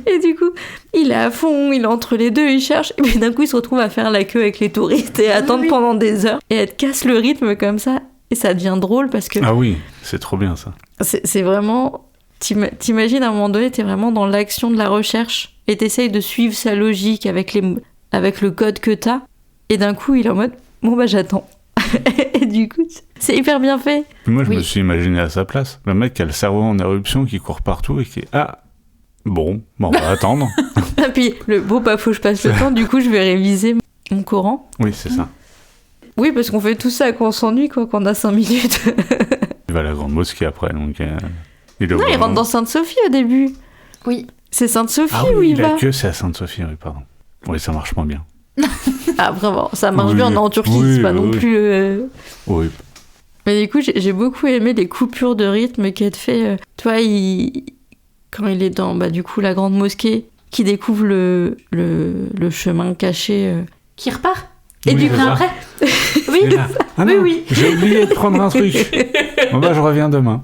Et du coup, il il est à fond, il est entre les deux, il cherche. Et puis d'un coup, il se retrouve à faire la queue avec les touristes et à attendre pendant des heures. Et elle te casse le rythme comme ça. Et ça devient drôle parce que... Ah oui, c'est trop bien ça. C'est vraiment... T'imagines à un moment donné, t'es vraiment dans l'action de la recherche et t'essayes de suivre sa logique avec le code que t'as. Et d'un coup, il est en mode, bon bah j'attends. Et du coup, c'est hyper bien fait. Moi, je me suis imaginé à sa place. Le mec qui a le cerveau en éruption, qui court partout et qui est... Ah, bon, on va attendre. Et puis, faut que je passe le temps, du coup, je vais réviser mon Coran. Oui, c'est ça. Oui, parce qu'on fait tout ça quand on s'ennuie, quoi, quand on a 5 minutes. Il va à la grande mosquée après, donc... il rentre dans Sainte-Sophie au début. Oui. C'est Sainte-Sophie où oui, il va. La queue, c'est à Sainte-Sophie, oui, pardon. Oui, ça marche moins bien. Ah, vraiment, ça marche bien, on est en Turquie, c'est pas non plus... Oui. Mais du coup, j'ai beaucoup aimé les coupures de rythme qu'elle te fait. Toi, quand il est dans, du coup, la grande mosquée, qui découvre le chemin caché... Qui repart. Et Oui, du coup, c'est ça. après... Oui, Ah non, oui. j'ai oublié de prendre un truc. Bon bah, je reviens demain.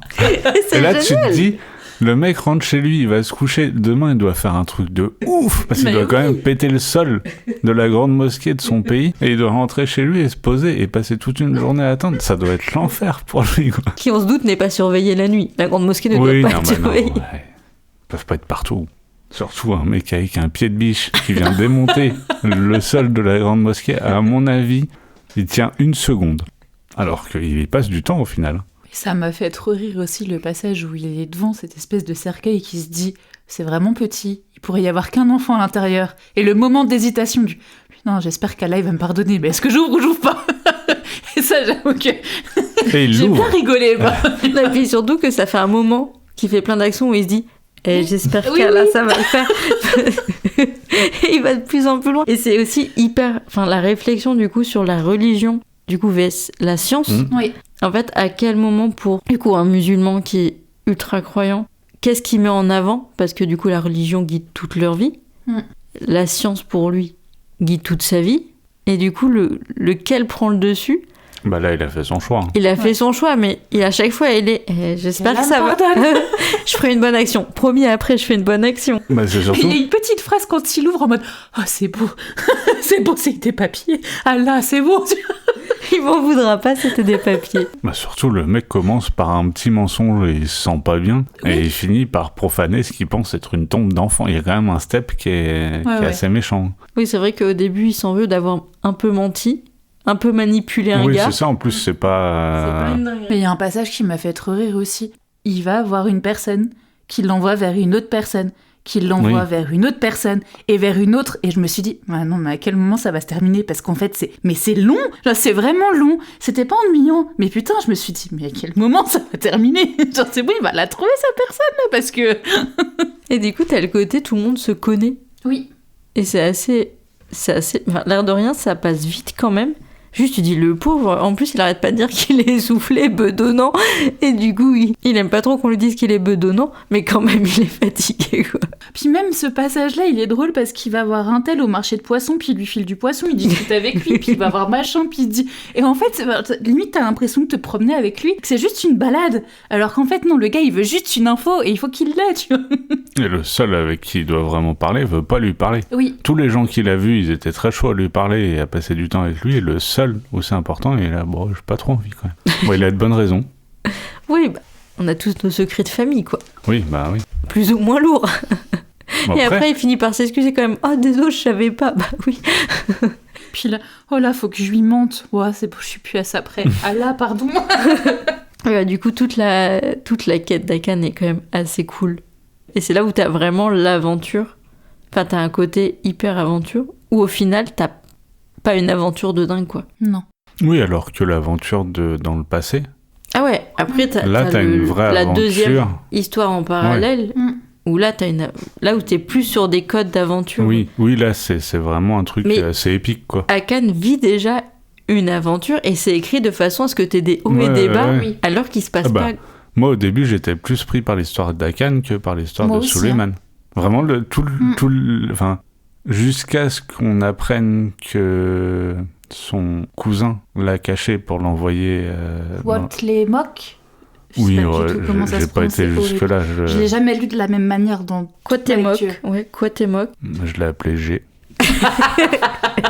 Et là, tu te dis... Le mec rentre chez lui, il va se coucher. Demain, il doit faire un truc de ouf. Parce qu'il doit quand même péter le sol de la grande mosquée de son pays. Et il doit rentrer chez lui et se poser et passer toute une journée à attendre. Ça doit être l'enfer pour lui, quoi. Qui, on se doute, n'est pas surveillée la nuit. La grande mosquée ne doit pas être surveillée. Ouais. Ils peuvent pas être partout. Surtout un mec avec un pied de biche qui vient démonter le sol de la grande mosquée. À mon avis, il tient 1 seconde. Alors qu'il y passe du temps au final. Ça m'a fait trop rire aussi le passage où il est devant cette espèce de cercueil qui se dit c'est vraiment petit, il pourrait y avoir qu'un enfant à l'intérieur. Et le moment d'hésitation du non, j'espère qu'Allah il va me pardonner, mais est-ce que j'ouvre ou j'ouvre pas? Et ça, j'avoue que j'ai bien rigolé. Et puis surtout que ça fait un moment qu'il fait plein d'actions où il se dit j'espère qu'Allah ça va le faire. Et il va de plus en plus loin. Et c'est aussi la réflexion du coup sur la religion, du coup vs la science. Oui. En fait, à quel moment pour du coup un musulman qui est ultra croyant, qu'est-ce qu'il met en avant? Parce que du coup la religion guide toute leur vie, la science pour lui guide toute sa vie, et du coup lequel prend le dessus? Bah là, il a fait son choix. Il a fait son choix, mais à chaque fois, j'espère que ça va. Je ferai une bonne action. Promis, après, je fais une bonne action. Bah, c'est surtout... Il y a une petite phrase quand il ouvre en mode « Oh, c'est beau. C'est beau, c'est des papiers. Ah là, c'est beau. » Il m'en voudra pas, c'était des papiers. Bah surtout, le mec commence par un petit mensonge et il se sent pas bien. Oui. Et il finit par profaner ce qu'il pense être une tombe d'enfant. Il y a quand même un step qui est assez méchant. Oui, c'est vrai qu'au début, il s'en veut d'avoir un peu menti. Un peu manipuler un gars. Oui, c'est ça, en plus, c'est pas... C'est pas une dinguerie. Mais il y a un passage qui m'a fait trop rire aussi. Il va voir une personne qui l'envoie vers une autre personne, qui l'envoie vers une autre personne, et vers une autre, et je me suis dit, non, mais à quel moment ça va se terminer? Parce qu'en fait, c'est long, genre, c'est vraiment long. C'était pas ennuyant, mais putain, je me suis dit, mais à quel moment ça va terminer? Genre, c'est bon, il va la trouver, sa personne, là, parce que... Et du coup, t'as le côté, tout le monde se connaît. Oui. Et c'est assez... Enfin, l'air de rien, ça passe vite quand même. Juste, tu dis le pauvre, en plus il arrête pas de dire qu'il est essoufflé, bedonnant, et du coup il aime pas trop qu'on lui dise qu'il est bedonnant, mais quand même il est fatigué, quoi. Puis même ce passage-là, il est drôle parce qu'il va voir un tel au marché de poissons, puis il lui file du poisson, il discute avec lui, puis il va voir machin, puis il dit... Et en fait, limite t'as l'impression de te promener avec lui, que c'est juste une balade, alors qu'en fait non, le gars il veut juste une info, et il faut qu'il l'ait, tu vois. Et le seul avec qui il doit vraiment parler veut pas lui parler. Oui. Tous les gens qu'il a vus, ils étaient très chauds à lui parler et à passer du temps avec lui, et le seul où c'est important, et là, bon, j'ai pas trop envie quand même. Bon, il a de bonnes raisons. Oui, on a tous nos secrets de famille, quoi. Oui, bah oui. Plus ou moins lourds. Bon, et après, il finit par s'excuser quand même. Oh, désolé, je savais pas. Bah oui. Puis là, oh là, faut que je lui mente. Ouais, c'est bon, je suis plus à ça près. Ah là, pardon. Du coup, toute la quête d'Akan est quand même assez cool. Et c'est là où t'as vraiment l'aventure. Enfin, t'as un côté hyper aventure, où au final, t'as pas une aventure de dingue, quoi. Non. Oui, alors que l'aventure dans le passé... Ah ouais, après, t'as une vraie la aventure. deuxième histoire en parallèle, où là, là où t'es plus sur des codes d'aventure. Oui, là, c'est vraiment un truc assez épique, quoi. Akan vit déjà une aventure, et c'est écrit de façon à ce que t'aies des hauts et des bas, alors qu'il se passe pas... Moi, au début, j'étais plus pris par l'histoire d'Akan que par l'histoire de Suleiman. Vraiment, enfin, jusqu'à ce qu'on apprenne que son cousin l'a caché pour l'envoyer... les moques. Je sais Oui, pas du ouais, tout comment ça j'ai se pas prononce, été c'est horrible. jusque-là. Je l'ai jamais lu de la même manière dans Cuauhtémoc. lecture. Ouais, Cuauhtémoc. Je l'ai appelé G.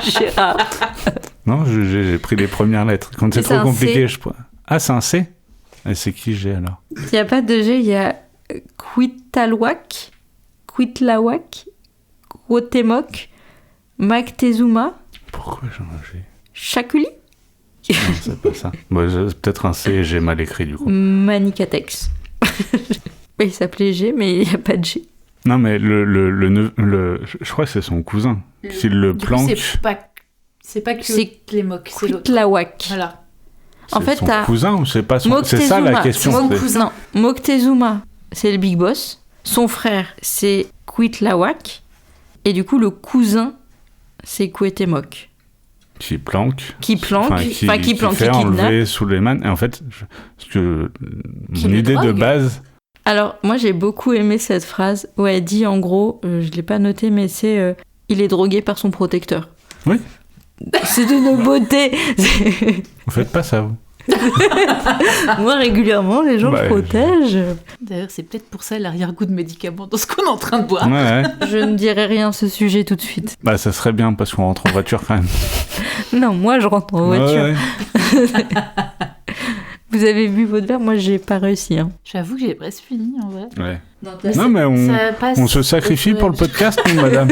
Gérard. Non, j'ai pris les premières lettres. Quand c'est Mais c'est trop un compliqué, C. Ah, c'est un C. Et c'est qui G alors? Il n'y a pas de G, il y a Cuitlalhuac, Cuauhtémoc, Moctezuma, Pourquoi j'ai un G? Chaculi, Non, c'est pas ça. Bon, c'est peut-être un C et j'ai mal écrit du coup. Manicatex. Il s'appelait G, mais il n'y a pas de G. Non, mais je crois que c'est son cousin. S'il le Du coup, planque, c'est pas que C'est les mocs, c'est l'autre. Cuitlalhuac. Voilà. en c'est fait, son t'as cousin ou c'est pas son... C'est ça la Moctezuma, question. c'est mon c'est- cousin. Moctezuma, c'est le big boss. Son frère, c'est Cuitlalhuac. Et du coup, le cousin, c'est Cuauhtémoc. Qui planque. Qui planque, Qui qui fait kidnappe. enlever Suleiman. Et en fait, parce que Qui mon le idée de drogue. base... Alors, moi, j'ai beaucoup aimé cette phrase où elle dit, en gros, je l'ai pas noté, mais c'est il est drogué par son protecteur. Oui. C'est d'une beauté. Vous faites pas ça, vous? Moi, régulièrement, les gens Bah, me protègent. D'ailleurs, c'est peut-être pour ça l'arrière-goût de médicaments dans ce qu'on est en train de boire. Ouais, ouais. Je ne dirai rien à ce sujet tout de suite. Bah, ça serait bien parce qu'on rentre en voiture quand même. Non, moi, je rentre en voiture. Ouais, ouais. Vous avez bu votre verre, moi, j'ai pas réussi. Hein. J'avoue que j'ai presque fini en vrai. Ouais. Mais Non, mais ça passe on se sacrifie au pour le souhait. podcast, nous, madame.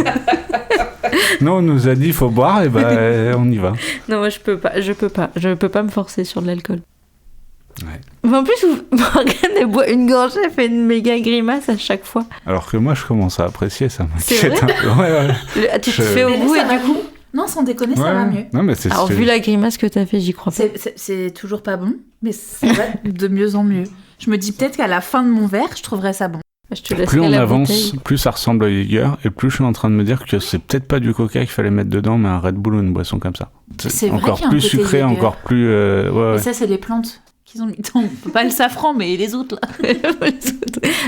Non, on nous a dit faut boire, et ben on y va. Non, moi, je peux pas me forcer sur de l'alcool. Ouais. Mais en plus, Morgane, elle boit une gorgée, elle fait une méga grimace à chaque fois. Alors que moi, je commence à apprécier, ça C'est m'inquiète un peu. Ouais, ouais. Tu te Je- fais au Mais là, goût ça et va du coup... mieux. Non, sans déconner, ça va Ouais. mieux. Non, mais c'est Alors, vu la grimace que t'as fait, j'y crois pas. C'est toujours pas bon, mais ça va de mieux en mieux. Je me dis peut-être qu'à la fin de mon verre, je trouverai ça bon. Je te laisserai Plus on la avance, bouteille. plus ça ressemble à Jäger, et plus je suis en train de me dire que c'est peut-être pas du coca qu'il fallait mettre dedans, mais un Red Bull ou une boisson comme ça. C'est vrai encore qu'il y a un plus côté sucré, Jäger. encore plus... ouais, ouais. Et ça, c'est les plantes qu'ils ont mis dedans. Pas le safran, mais les autres là.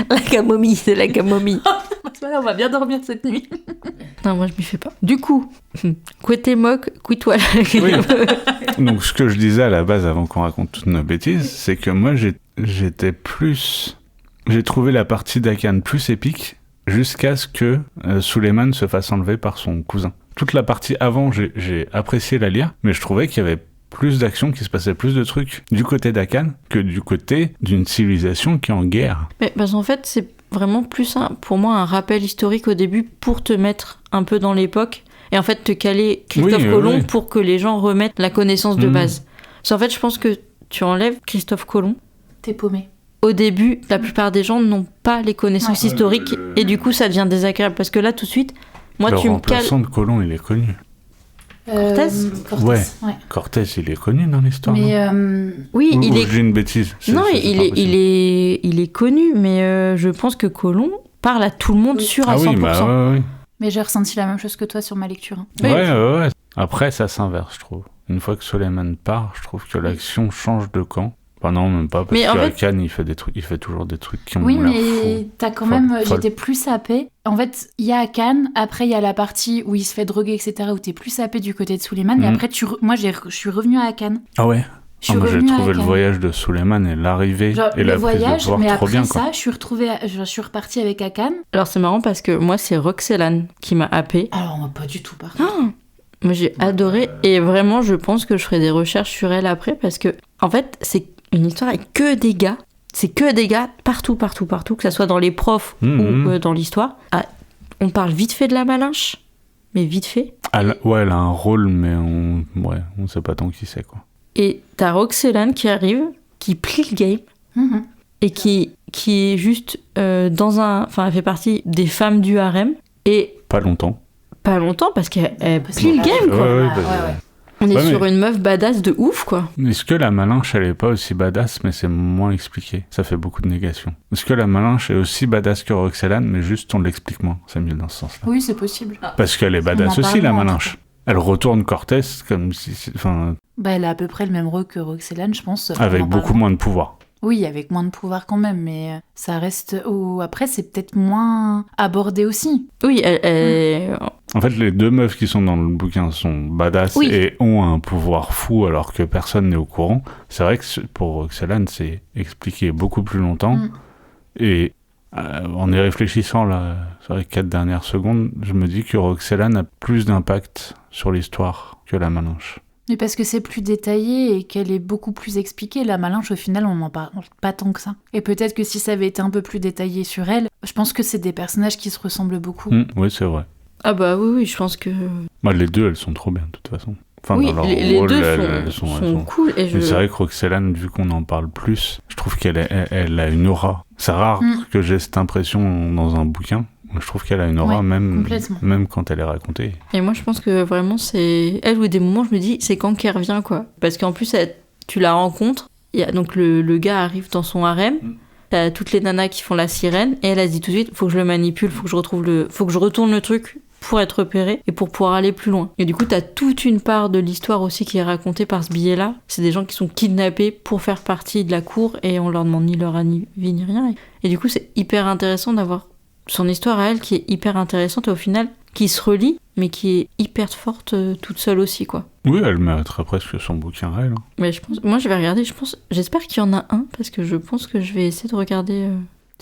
La camomille, c'est la camomille. Voilà, on va bien dormir cette nuit. Non, moi, je m'y fais pas. Du coup, Cuauhtémoc, Cuitoile. Oui. Donc ce que je disais à la base avant qu'on raconte toutes nos bêtises, c'est que moi j'étais plus... J'ai trouvé la partie d'Akan plus épique jusqu'à ce que Suleiman se fasse enlever par son cousin. Toute la partie avant, j'ai apprécié la lire, mais je trouvais qu'il y avait plus d'action, qu'il se passait plus de trucs du côté d'Akan que du côté d'une civilisation qui est en guerre. Mais parce qu'en fait, c'est vraiment plus pour moi un rappel historique au début pour te mettre un peu dans l'époque et en fait te caler Christophe Oui, Colomb oui. pour que les gens remettent la connaissance de Mhm. base. Parce qu'en fait, je pense que tu enlèves Christophe Colomb. T'es paumé. Au début, la plupart des gens n'ont pas les connaissances Ouais. historiques et du coup, ça devient désagréable parce que là, tout de suite, moi, Le tu me cales. remplaçant de Colomb, il est connu. Cortés Cortés, Ouais. ouais. Cortés, il est connu dans l'histoire. Mais Oui, non il Ou est. je dis une bêtise. Non, C'est il pas est, possible. il est connu, mais je pense que Colomb parle à tout le monde Oui. sûr à Ah 100%. oui, bah ouais. mais j'ai ressenti la même chose que toi sur ma lecture. Hein. Oui. Ouais. Après, ça s'inverse, je trouve. Une fois que Suleiman part, je trouve que l'action change de camp. Enfin non, même pas, parce Mais en que fait- Akan, il fait toujours des trucs qui ont Oui, l'air mais fous. t'as quand Folle, même. folle. J'étais plus sapée. En fait, il y a Akan, après il y a la partie où il se fait droguer, etc., où t'es plus sapée du côté de Suleiman, et Mhm. après, moi je suis revenue à Akan. Ah ouais. Je suis Moi, j'ai revenue à trouvé le Akan. voyage de Suleiman et l'arrivée Genre, et le la prise de voyage, pouvoir mais trop après bien, ça, quoi. je suis repartie avec Akan. Alors, c'est marrant parce que moi, c'est Roxelane qui m'a happée. Alors, on va pas du tout par contre. Ah, moi, j'ai adoré et vraiment, je pense que je ferai des recherches sur elle après parce que, en fait, c'est une histoire avec que des gars. C'est que des gars partout, que ça soit dans les profs Mhm. ou dans l'histoire. Ah, on parle vite fait de la Malinche, mais vite fait. Ouais, elle a un rôle, mais on sait pas tant qui c'est, quoi. Et t'as Roxelane qui arrive, qui plie le game Mhm. et qui est juste dans un... Enfin, elle fait partie des femmes du harem et Pas longtemps. pas longtemps parce qu'elle Parce plie le que- game, quoi. Ouais, Ah, bah, ouais. On est Ouais, sur mais- une meuf badass de ouf, quoi. Est-ce que la Malinche, elle est pas aussi badass, mais c'est moins expliqué? Ça fait beaucoup de négations. Est-ce que la Malinche est aussi badass que Roxelane, mais juste on l'explique moins? C'est mieux dans ce sens-là. Oui, c'est possible. Parce qu'elle est badass en aussi, parle la moins, en Malinche. Elle retourne Cortés comme si... Enfin, Bah, elle a à peu près le même rôle que Roxelane, je pense. avec On en beaucoup parle. moins de pouvoir. Oui, avec moins de pouvoir quand même, mais ça reste... Après, c'est peut-être moins abordé aussi. Oui, En fait, les 2 meufs qui sont dans le bouquin sont badass et ont un pouvoir fou alors que personne n'est au courant. C'est vrai que pour Roxelane, c'est expliqué beaucoup plus longtemps. Et en y réfléchissant là, sur les 4 dernières secondes, je me dis que Roxelane a plus d'impact sur l'histoire que la Malinche. Mais parce que c'est plus détaillé et qu'elle est beaucoup plus expliquée. La Malinche, au final, on n'en parle pas tant que ça. Et peut-être que si ça avait été un peu plus détaillé sur elle, je pense que c'est des personnages qui se ressemblent beaucoup. Oui, c'est vrai. Ah bah oui, je pense que... Bah, les 2, elles sont trop bien, de toute façon. Enfin, oui, dans leur les rôle, 2 elles sont cool. Et Mais c'est vrai que Roxelane, vu qu'on en parle plus, je trouve qu'elle a une aura. C'est rare que j'ai cette impression dans un bouquin. Je trouve qu'elle a une aura, même quand elle est racontée. Et moi, je pense que vraiment, c'est elle où des moments, je me dis, c'est quand qu'elle revient, quoi. Parce qu'en plus, tu la rencontres, donc le gars arrive dans son harem, t'as toutes les nanas qui font la sirène, et elle a dit tout de suite, faut que je le manipule, faut que je retourne le truc pour être repéré et pour pouvoir aller plus loin. Et du coup, t'as toute une part de l'histoire aussi qui est racontée par ce biais-là. C'est des gens qui sont kidnappés pour faire partie de la cour, et on leur demande ni leur avis ni rien. Et du coup, c'est hyper intéressant d'avoir son histoire à elle qui est hyper intéressante et au final qui se relie mais qui est hyper forte toute seule aussi, quoi. Oui, elle mériterait presque son bouquin à elle. Mais moi je vais regarder, j'espère qu'il y en a un parce que je pense que je vais essayer de regarder.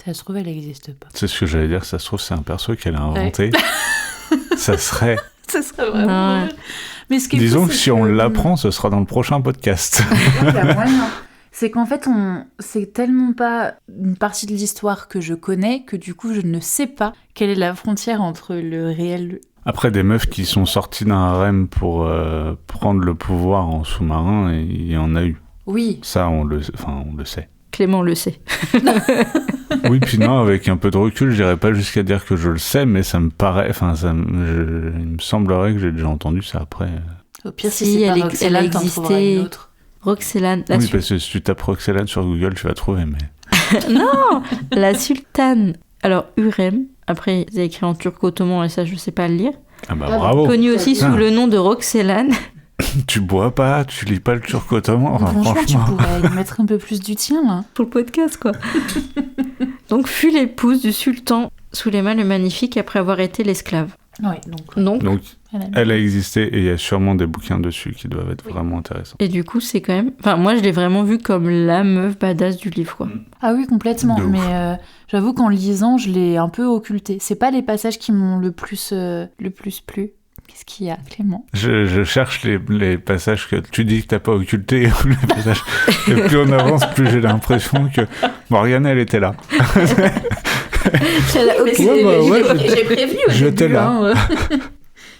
Ça se trouve, elle n'existe pas. C'est ce que j'allais dire, ça se trouve c'est un perso qu'elle a inventé. Ça serait vraiment... Mais ce qui est disons fou, que si on l'apprend, ce sera dans le prochain podcast. Il y a moyen. C'est qu'en fait, c'est tellement pas une partie de l'histoire que je connais que du coup, je ne sais pas quelle est la frontière entre le réel... Après, des meufs qui sont sorties d'un harem pour prendre le pouvoir en sous-marin, et il y en a eu. Oui. Ça, on le sait. Clément le sait. Oui, puis non, avec un peu de recul, j'irais pas jusqu'à dire que je le sais, mais ça me paraît... il me semblerait que j'ai déjà entendu ça après. Au pire, si c'est pas Roxelane, t'en trouveras une autre. Roxelane, oui, parce que si tu tapes Roxelane sur Google, tu vas trouver, mais... Non, la sultane. Alors, Hürrem, après, il a écrit en turc ottoman, et ça, je sais pas le lire. Ah bah bravo. Connu aussi sous le nom de Roxelane. Tu bois pas, tu lis pas le turc ottoman. Franchement, tu pourrais y mettre un peu plus du tien, là. Pour le podcast, quoi. Donc, fut l'épouse du sultan Suleiman le Magnifique après avoir été l'esclave. Oui, donc elle a existé et il y a sûrement des bouquins dessus qui doivent être vraiment intéressants. Et du coup, c'est quand même... Enfin, moi, je l'ai vraiment vu comme la meuf badass du livre, quoi. Ah oui, complètement. Mais j'avoue qu'en lisant, je l'ai un peu occulté. C'est pas les passages qui m'ont le plus plu. Qu'est-ce qu'il y a, Clément ? Je cherche les passages que tu dis que t'as pas occultés. Les passages. Et plus on avance, plus j'ai l'impression que Morgane, elle était là. J'ai prévenu au J'étais début, là.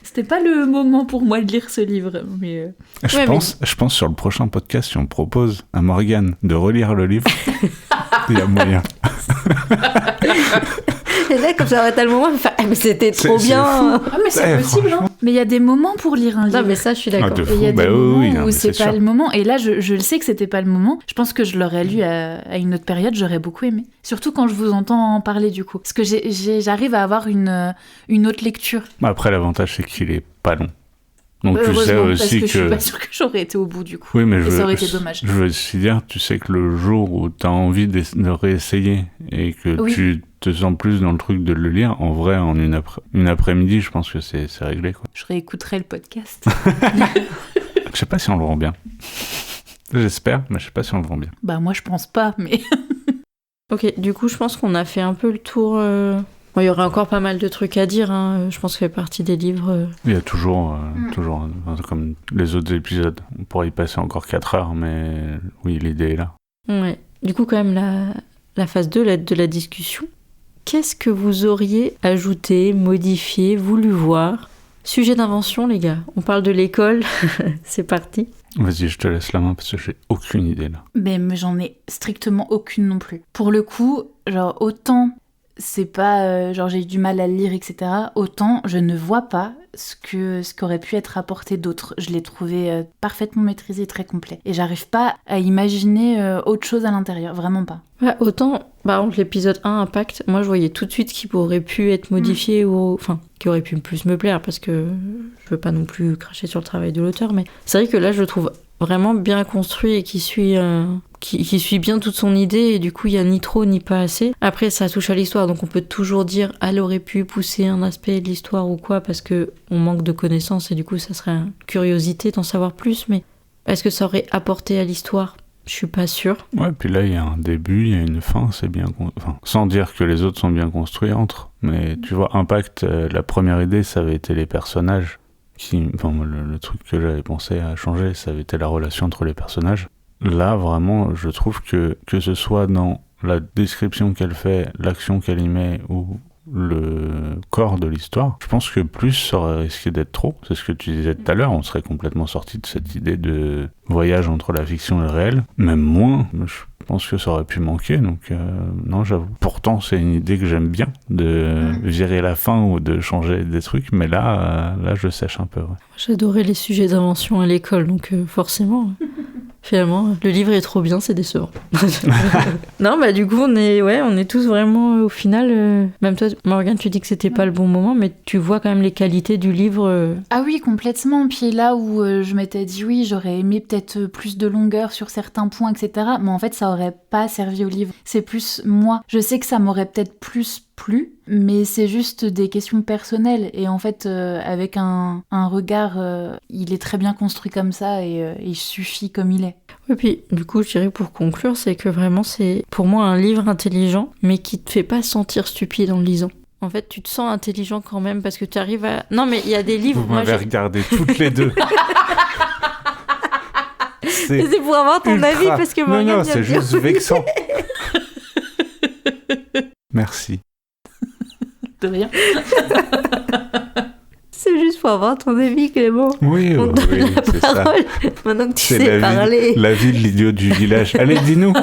C'était pas le moment pour moi de lire ce livre, mais... Je pense sur le prochain podcast, si on propose à Morgane de relire le livre, il y a moyen. Et là, comme ça aurait été le moment, mais c'était trop bien. Ah, mais c'est possible, hein. Mais il y a des moments pour lire un livre. Non, mais ça, je suis d'accord. Et il y a des moments où c'est pas le moment. Et là, je le sais que c'était pas le moment. Je pense que je l'aurais lu à une autre période, j'aurais beaucoup aimé. Surtout quand je vous entends en parler, du coup. Parce que j'arrive à avoir une autre lecture. Après, l'avantage, c'est qu'il est pas long. Donc tu sais aussi parce que je suis pas sûre que j'aurais été au bout du coup. Oui, mais ça aurait été dommage. Je veux aussi dire, tu sais que le jour où tu as envie de réessayer et que tu te sens plus dans le truc de le lire, en vrai, en une après-midi, je pense que c'est réglé, quoi. Je réécouterai le podcast. Je sais pas si on le rend bien. J'espère, mais je sais pas si on le rend bien. Bah moi je pense pas, mais... Ok, du coup je pense qu'on a fait un peu le tour... Bon, il y aurait encore pas mal de trucs à dire, hein. Je pense que ça fait partie des livres... Il y a toujours comme les autres épisodes, on pourrait y passer encore 4 heures, mais oui, l'idée est là. Ouais. Du coup, quand même, la phase 2 de la discussion, qu'est-ce que vous auriez ajouté, modifié, voulu voir ? Sujet d'invention, les gars. On parle de l'école, c'est parti. Vas-y, je te laisse la main parce que j'ai aucune idée, là. Mais j'en ai strictement aucune non plus. Pour le coup, genre, autant... c'est pas genre j'ai eu du mal à le lire, etc. Autant je ne vois pas ce qu'aurait pu être apporté d'autre. Je l'ai trouvé parfaitement maîtrisé, très complet. Et j'arrive pas à imaginer autre chose à l'intérieur, vraiment pas. Ouais, autant, par exemple, l'épisode 1, Impact, moi je voyais tout de suite qu'il aurait pu être modifié ou... Enfin, qui aurait pu plus me plaire parce que je veux pas non plus cracher sur le travail de l'auteur, mais c'est vrai que là je le trouve vraiment bien construit et qui suit qui suit bien toute son idée et du coup il y a ni trop ni pas assez. Après ça touche à l'histoire donc on peut toujours dire elle aurait pu pousser un aspect de l'histoire ou quoi parce que on manque de connaissances et du coup ça serait une curiosité d'en savoir plus, mais est-ce que ça aurait apporté à l'histoire ? Je suis pas sûre. Ouais, puis là il y a un début, il y a une fin, c'est bien sans dire que les autres sont bien construits entre, mais tu vois Impact, la première idée ça avait été les personnages le truc que j'avais pensé à changer ça avait été la relation entre les personnages. Là, vraiment, je trouve que ce soit dans la description qu'elle fait, l'action qu'elle y met ou le corps de l'histoire, je pense que plus ça aurait risqué d'être trop. C'est ce que tu disais tout à l'heure, on serait complètement sorti de cette idée de voyage entre la fiction et le réel. Même moins, je pense que ça aurait pu manquer, donc non, j'avoue. Pourtant, c'est une idée que j'aime bien, de virer la fin ou de changer des trucs, mais là je sèche un peu. Ouais. J'adorais les sujets d'invention à l'école, donc forcément... Finalement, le livre est trop bien, c'est décevant. Non, bah du coup, on est tous vraiment, au final... même toi, Morgane, tu dis que c'était pas le bon moment, mais tu vois quand même les qualités du livre. Ah oui, complètement. Puis là où je m'étais dit, oui, j'aurais aimé peut-être plus de longueur sur certains points, etc. Mais en fait, ça aurait pas servi au livre. C'est plus moi. Je sais que ça m'aurait peut-être plus plu, mais c'est juste des questions personnelles. Et en fait, avec un regard, il est très bien construit comme ça et il suffit comme il est. Et puis, du coup, je dirais pour conclure, c'est que vraiment, c'est pour moi un livre intelligent, mais qui te fait pas sentir stupide en le lisant. En fait, tu te sens intelligent quand même parce que tu arrives à... Non, mais il y a des livres... Vous m'avez regardé toutes les deux. C'est pour avoir ton avis parce que Morgane... Non, c'est juste vexant. Merci. De rien. C'est juste pour avoir ton avis, Clément. Oui, on donne la parole. Ça. Maintenant que tu sais parler. La vie de l'idiot du village. Allez, dis-nous.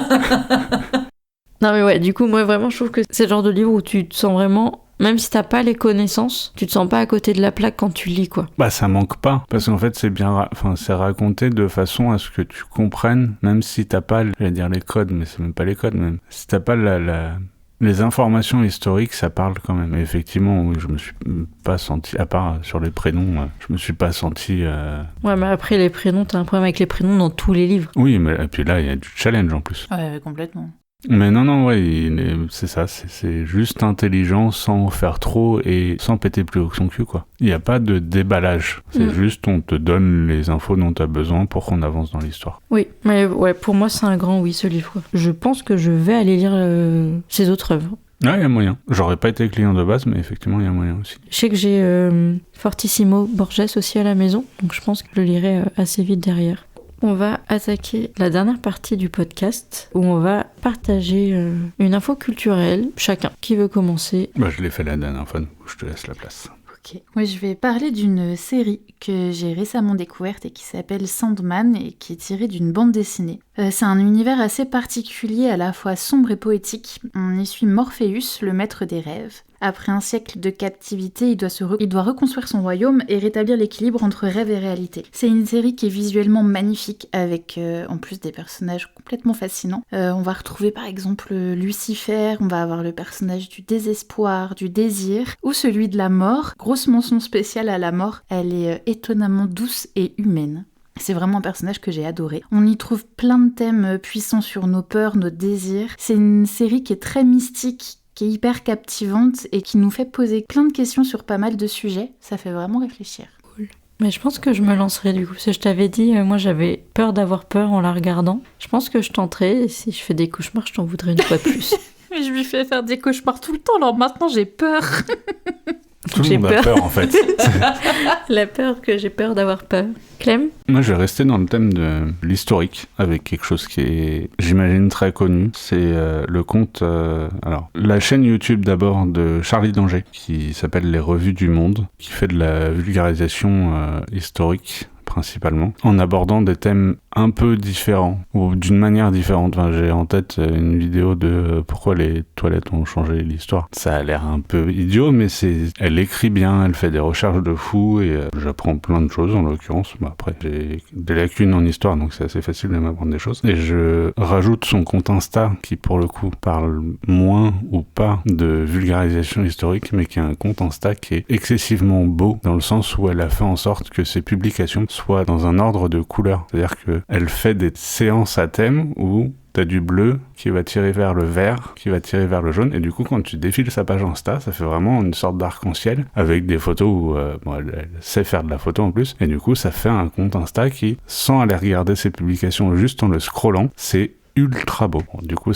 Non mais ouais, du coup, moi vraiment, je trouve que c'est le genre de livre où tu te sens vraiment... Même si t'as pas les connaissances, tu te sens pas à côté de la plaque quand tu lis, quoi. Bah, ça manque pas. Parce qu'en fait, c'est raconté de façon à ce que tu comprennes, même si t'as pas, j'allais dire les codes, mais c'est même pas les codes, même. Si t'as pas les informations historiques, ça parle quand même. Et effectivement, oui, je me suis pas senti, à part sur les prénoms, je me suis pas senti... Ouais, mais après, les prénoms, t'as un problème avec les prénoms dans tous les livres. Oui, mais et puis là, il y a du challenge en plus. Ouais, complètement. Mais non, ouais, c'est ça, c'est juste intelligent sans faire trop et sans péter plus haut que son cul, quoi. Il n'y a pas de déballage, c'est juste on te donne les infos dont tu as besoin pour qu'on avance dans l'histoire. Oui, mais ouais, pour moi c'est un grand oui ce livre, quoi. Je pense que je vais aller lire ses autres œuvres. Ouais, il y a moyen. J'aurais pas été client de base, mais effectivement, il y a moyen aussi. Je sais que j'ai Fortissimo Borges aussi à la maison, donc je pense que je le lirai assez vite derrière. On va attaquer la dernière partie du podcast où on va partager une info culturelle, chacun. Qui veut commencer ? Bah, je l'ai fait la dernière fois, je te laisse la place. Ok. Moi, je vais parler d'une série que j'ai récemment découverte et qui s'appelle Sandman et qui est tirée d'une bande dessinée. C'est un univers assez particulier, à la fois sombre et poétique. On y suit Morpheus, le maître des rêves. Après un siècle de captivité, il doit reconstruire son royaume et rétablir l'équilibre entre rêve et réalité. C'est une série qui est visuellement magnifique, avec en plus des personnages complètement fascinants. On va retrouver par exemple Lucifer, on va avoir le personnage du désespoir, du désir, ou celui de la mort. Grosse mention spéciale à la mort, elle est étonnamment douce et humaine. C'est vraiment un personnage que j'ai adoré. On y trouve plein de thèmes puissants sur nos peurs, nos désirs. C'est une série qui est très mystique, qui est hyper captivante et qui nous fait poser plein de questions sur pas mal de sujets. Ça fait vraiment réfléchir. Cool. Mais je pense que je me lancerai du coup. Parce que je t'avais dit, moi j'avais peur d'avoir peur en la regardant. Je pense que je tenterai et si je fais des cauchemars, je t'en voudrais une fois plus. Mais je lui fais faire des cauchemars tout le temps, alors maintenant j'ai peur. Tout le monde a peur en fait. La peur que j'ai peur d'avoir peur. Clem ? Moi je vais rester dans le thème de l'historique avec quelque chose qui est, j'imagine, très connu. C'est le conte, alors la chaîne YouTube d'abord de Charlie Danger qui s'appelle Les Revues du Monde, qui fait de la vulgarisation historique principalement, en abordant des thèmes un peu différents, ou d'une manière différente. Enfin, j'ai en tête une vidéo de pourquoi les toilettes ont changé l'histoire. Ça a l'air un peu idiot, mais elle écrit bien, elle fait des recherches de fou, et j'apprends plein de choses en l'occurrence. Bah, après, j'ai des lacunes en histoire, donc c'est assez facile de m'apprendre des choses. Et je rajoute son compte Insta, qui pour le coup parle moins ou pas de vulgarisation historique, mais qui a un compte Insta qui est excessivement beau, dans le sens où elle a fait en sorte que ses publications soient dans un ordre de couleurs. C'est-à-dire qu'elle fait des séances à thème où t'as du bleu qui va tirer vers le vert, qui va tirer vers le jaune, et du coup quand tu défiles sa page Insta, ça fait vraiment une sorte d'arc-en-ciel avec des photos où elle sait faire de la photo en plus, et du coup ça fait un compte Insta qui, sans aller regarder ses publications juste en le scrollant, c'est ultra beau. Bon, du coup,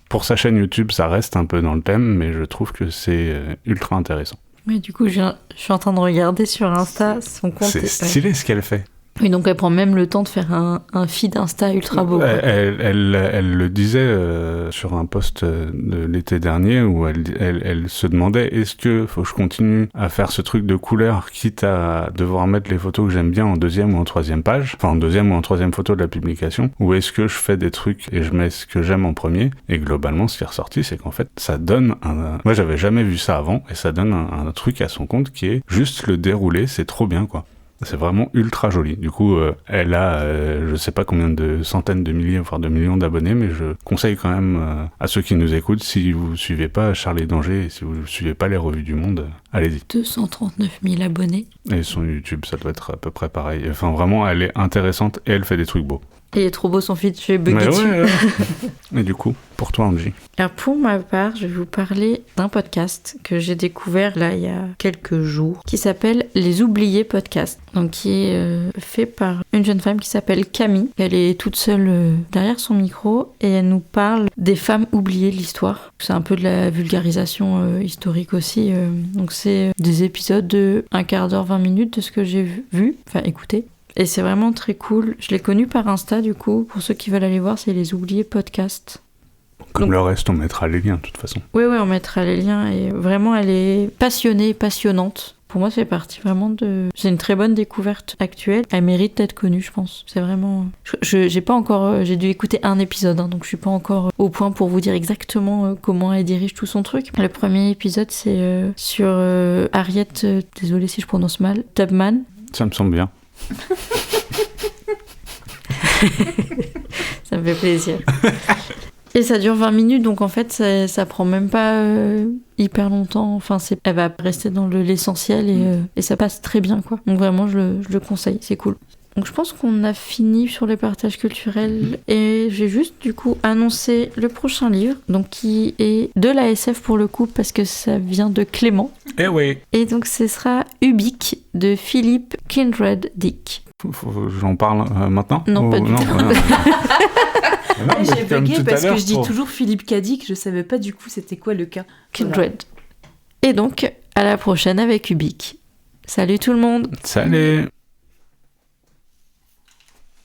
pour sa chaîne YouTube, ça reste un peu dans le thème, mais je trouve que c'est ultra intéressant. Oui, du coup, je suis en train de regarder sur Insta son compte. C'est stylé ce qu'elle fait. Oui, donc elle prend même le temps de faire un feed Insta ultra beau. Elle le disait sur un post de l'été dernier où elle se demandait est-ce que faut que je continue à faire ce truc de couleur quitte à devoir mettre les photos que j'aime bien en deuxième ou en troisième page, enfin en deuxième ou en troisième photo de la publication, ou est-ce que je fais des trucs et je mets ce que j'aime en premier. Et globalement, ce qui est ressorti, c'est qu'en fait, ça donne moi j'avais jamais vu ça avant, et ça donne un truc à son compte qui est juste le déroulé, c'est trop bien quoi. C'est vraiment ultra joli. Du coup, elle a, je sais pas combien de centaines de milliers, voire de millions d'abonnés, mais je conseille quand même à ceux qui nous écoutent, si vous suivez pas Charlie Danger, et si vous suivez pas les revues du monde, allez-y. 239 000 abonnés. Et son YouTube, ça doit être à peu près pareil. Enfin, vraiment, elle est intéressante et elle fait des trucs beaux. Et il est trop beau son feed, je vais bugger dessus. Ouais. Et du coup, pour toi, Angie? Alors pour ma part, je vais vous parler d'un podcast que j'ai découvert là il y a quelques jours, qui s'appelle Les Oubliés Podcast. Donc qui est fait par une jeune femme qui s'appelle Camille. Elle est toute seule derrière son micro et elle nous parle des femmes oubliées de l'histoire. C'est un peu de la vulgarisation historique aussi. Donc c'est des épisodes de 1/4 d'heure, 20 minutes de ce que j'ai vu, enfin écoutez. Et c'est vraiment très cool. Je l'ai connue par Insta du coup. Pour ceux qui veulent aller voir, c'est Les Oubliés Podcast. Comme Donc, le reste, on mettra les liens de toute façon. Oui, on mettra les liens. Et vraiment, elle est passionnée, passionnante. Pour moi, c'est parti vraiment de... C'est une très bonne découverte actuelle. Elle mérite d'être connue, je pense. C'est vraiment... J'ai pas encore... J'ai dû écouter un épisode, hein, donc je suis pas encore au point pour vous dire exactement comment elle dirige tout son truc. Le premier épisode, c'est sur Harriet... désolée si je prononce mal. Tubman. Ça me semble bien. Ça me fait plaisir. Et ça dure 20 minutes, donc en fait, ça prend même pas hyper longtemps. Enfin, elle va rester dans l'essentiel et ça passe très bien, quoi. Donc vraiment, je le conseille, c'est cool. Donc je pense qu'on a fini sur les partages culturels et j'ai juste du coup annoncé le prochain livre, donc qui est de la SF pour le coup parce que ça vient de Clément. Eh oui. Et donc ce sera Ubik de Philippe Kindred Dick. J'en parle maintenant? Non, pas du tout. J'ai bugué parce que je dis toujours Philippe Cadic, je savais pas du coup c'était quoi le cas. Kindred. Voilà. Et donc à la prochaine avec Ubik. Salut tout le monde. Salut.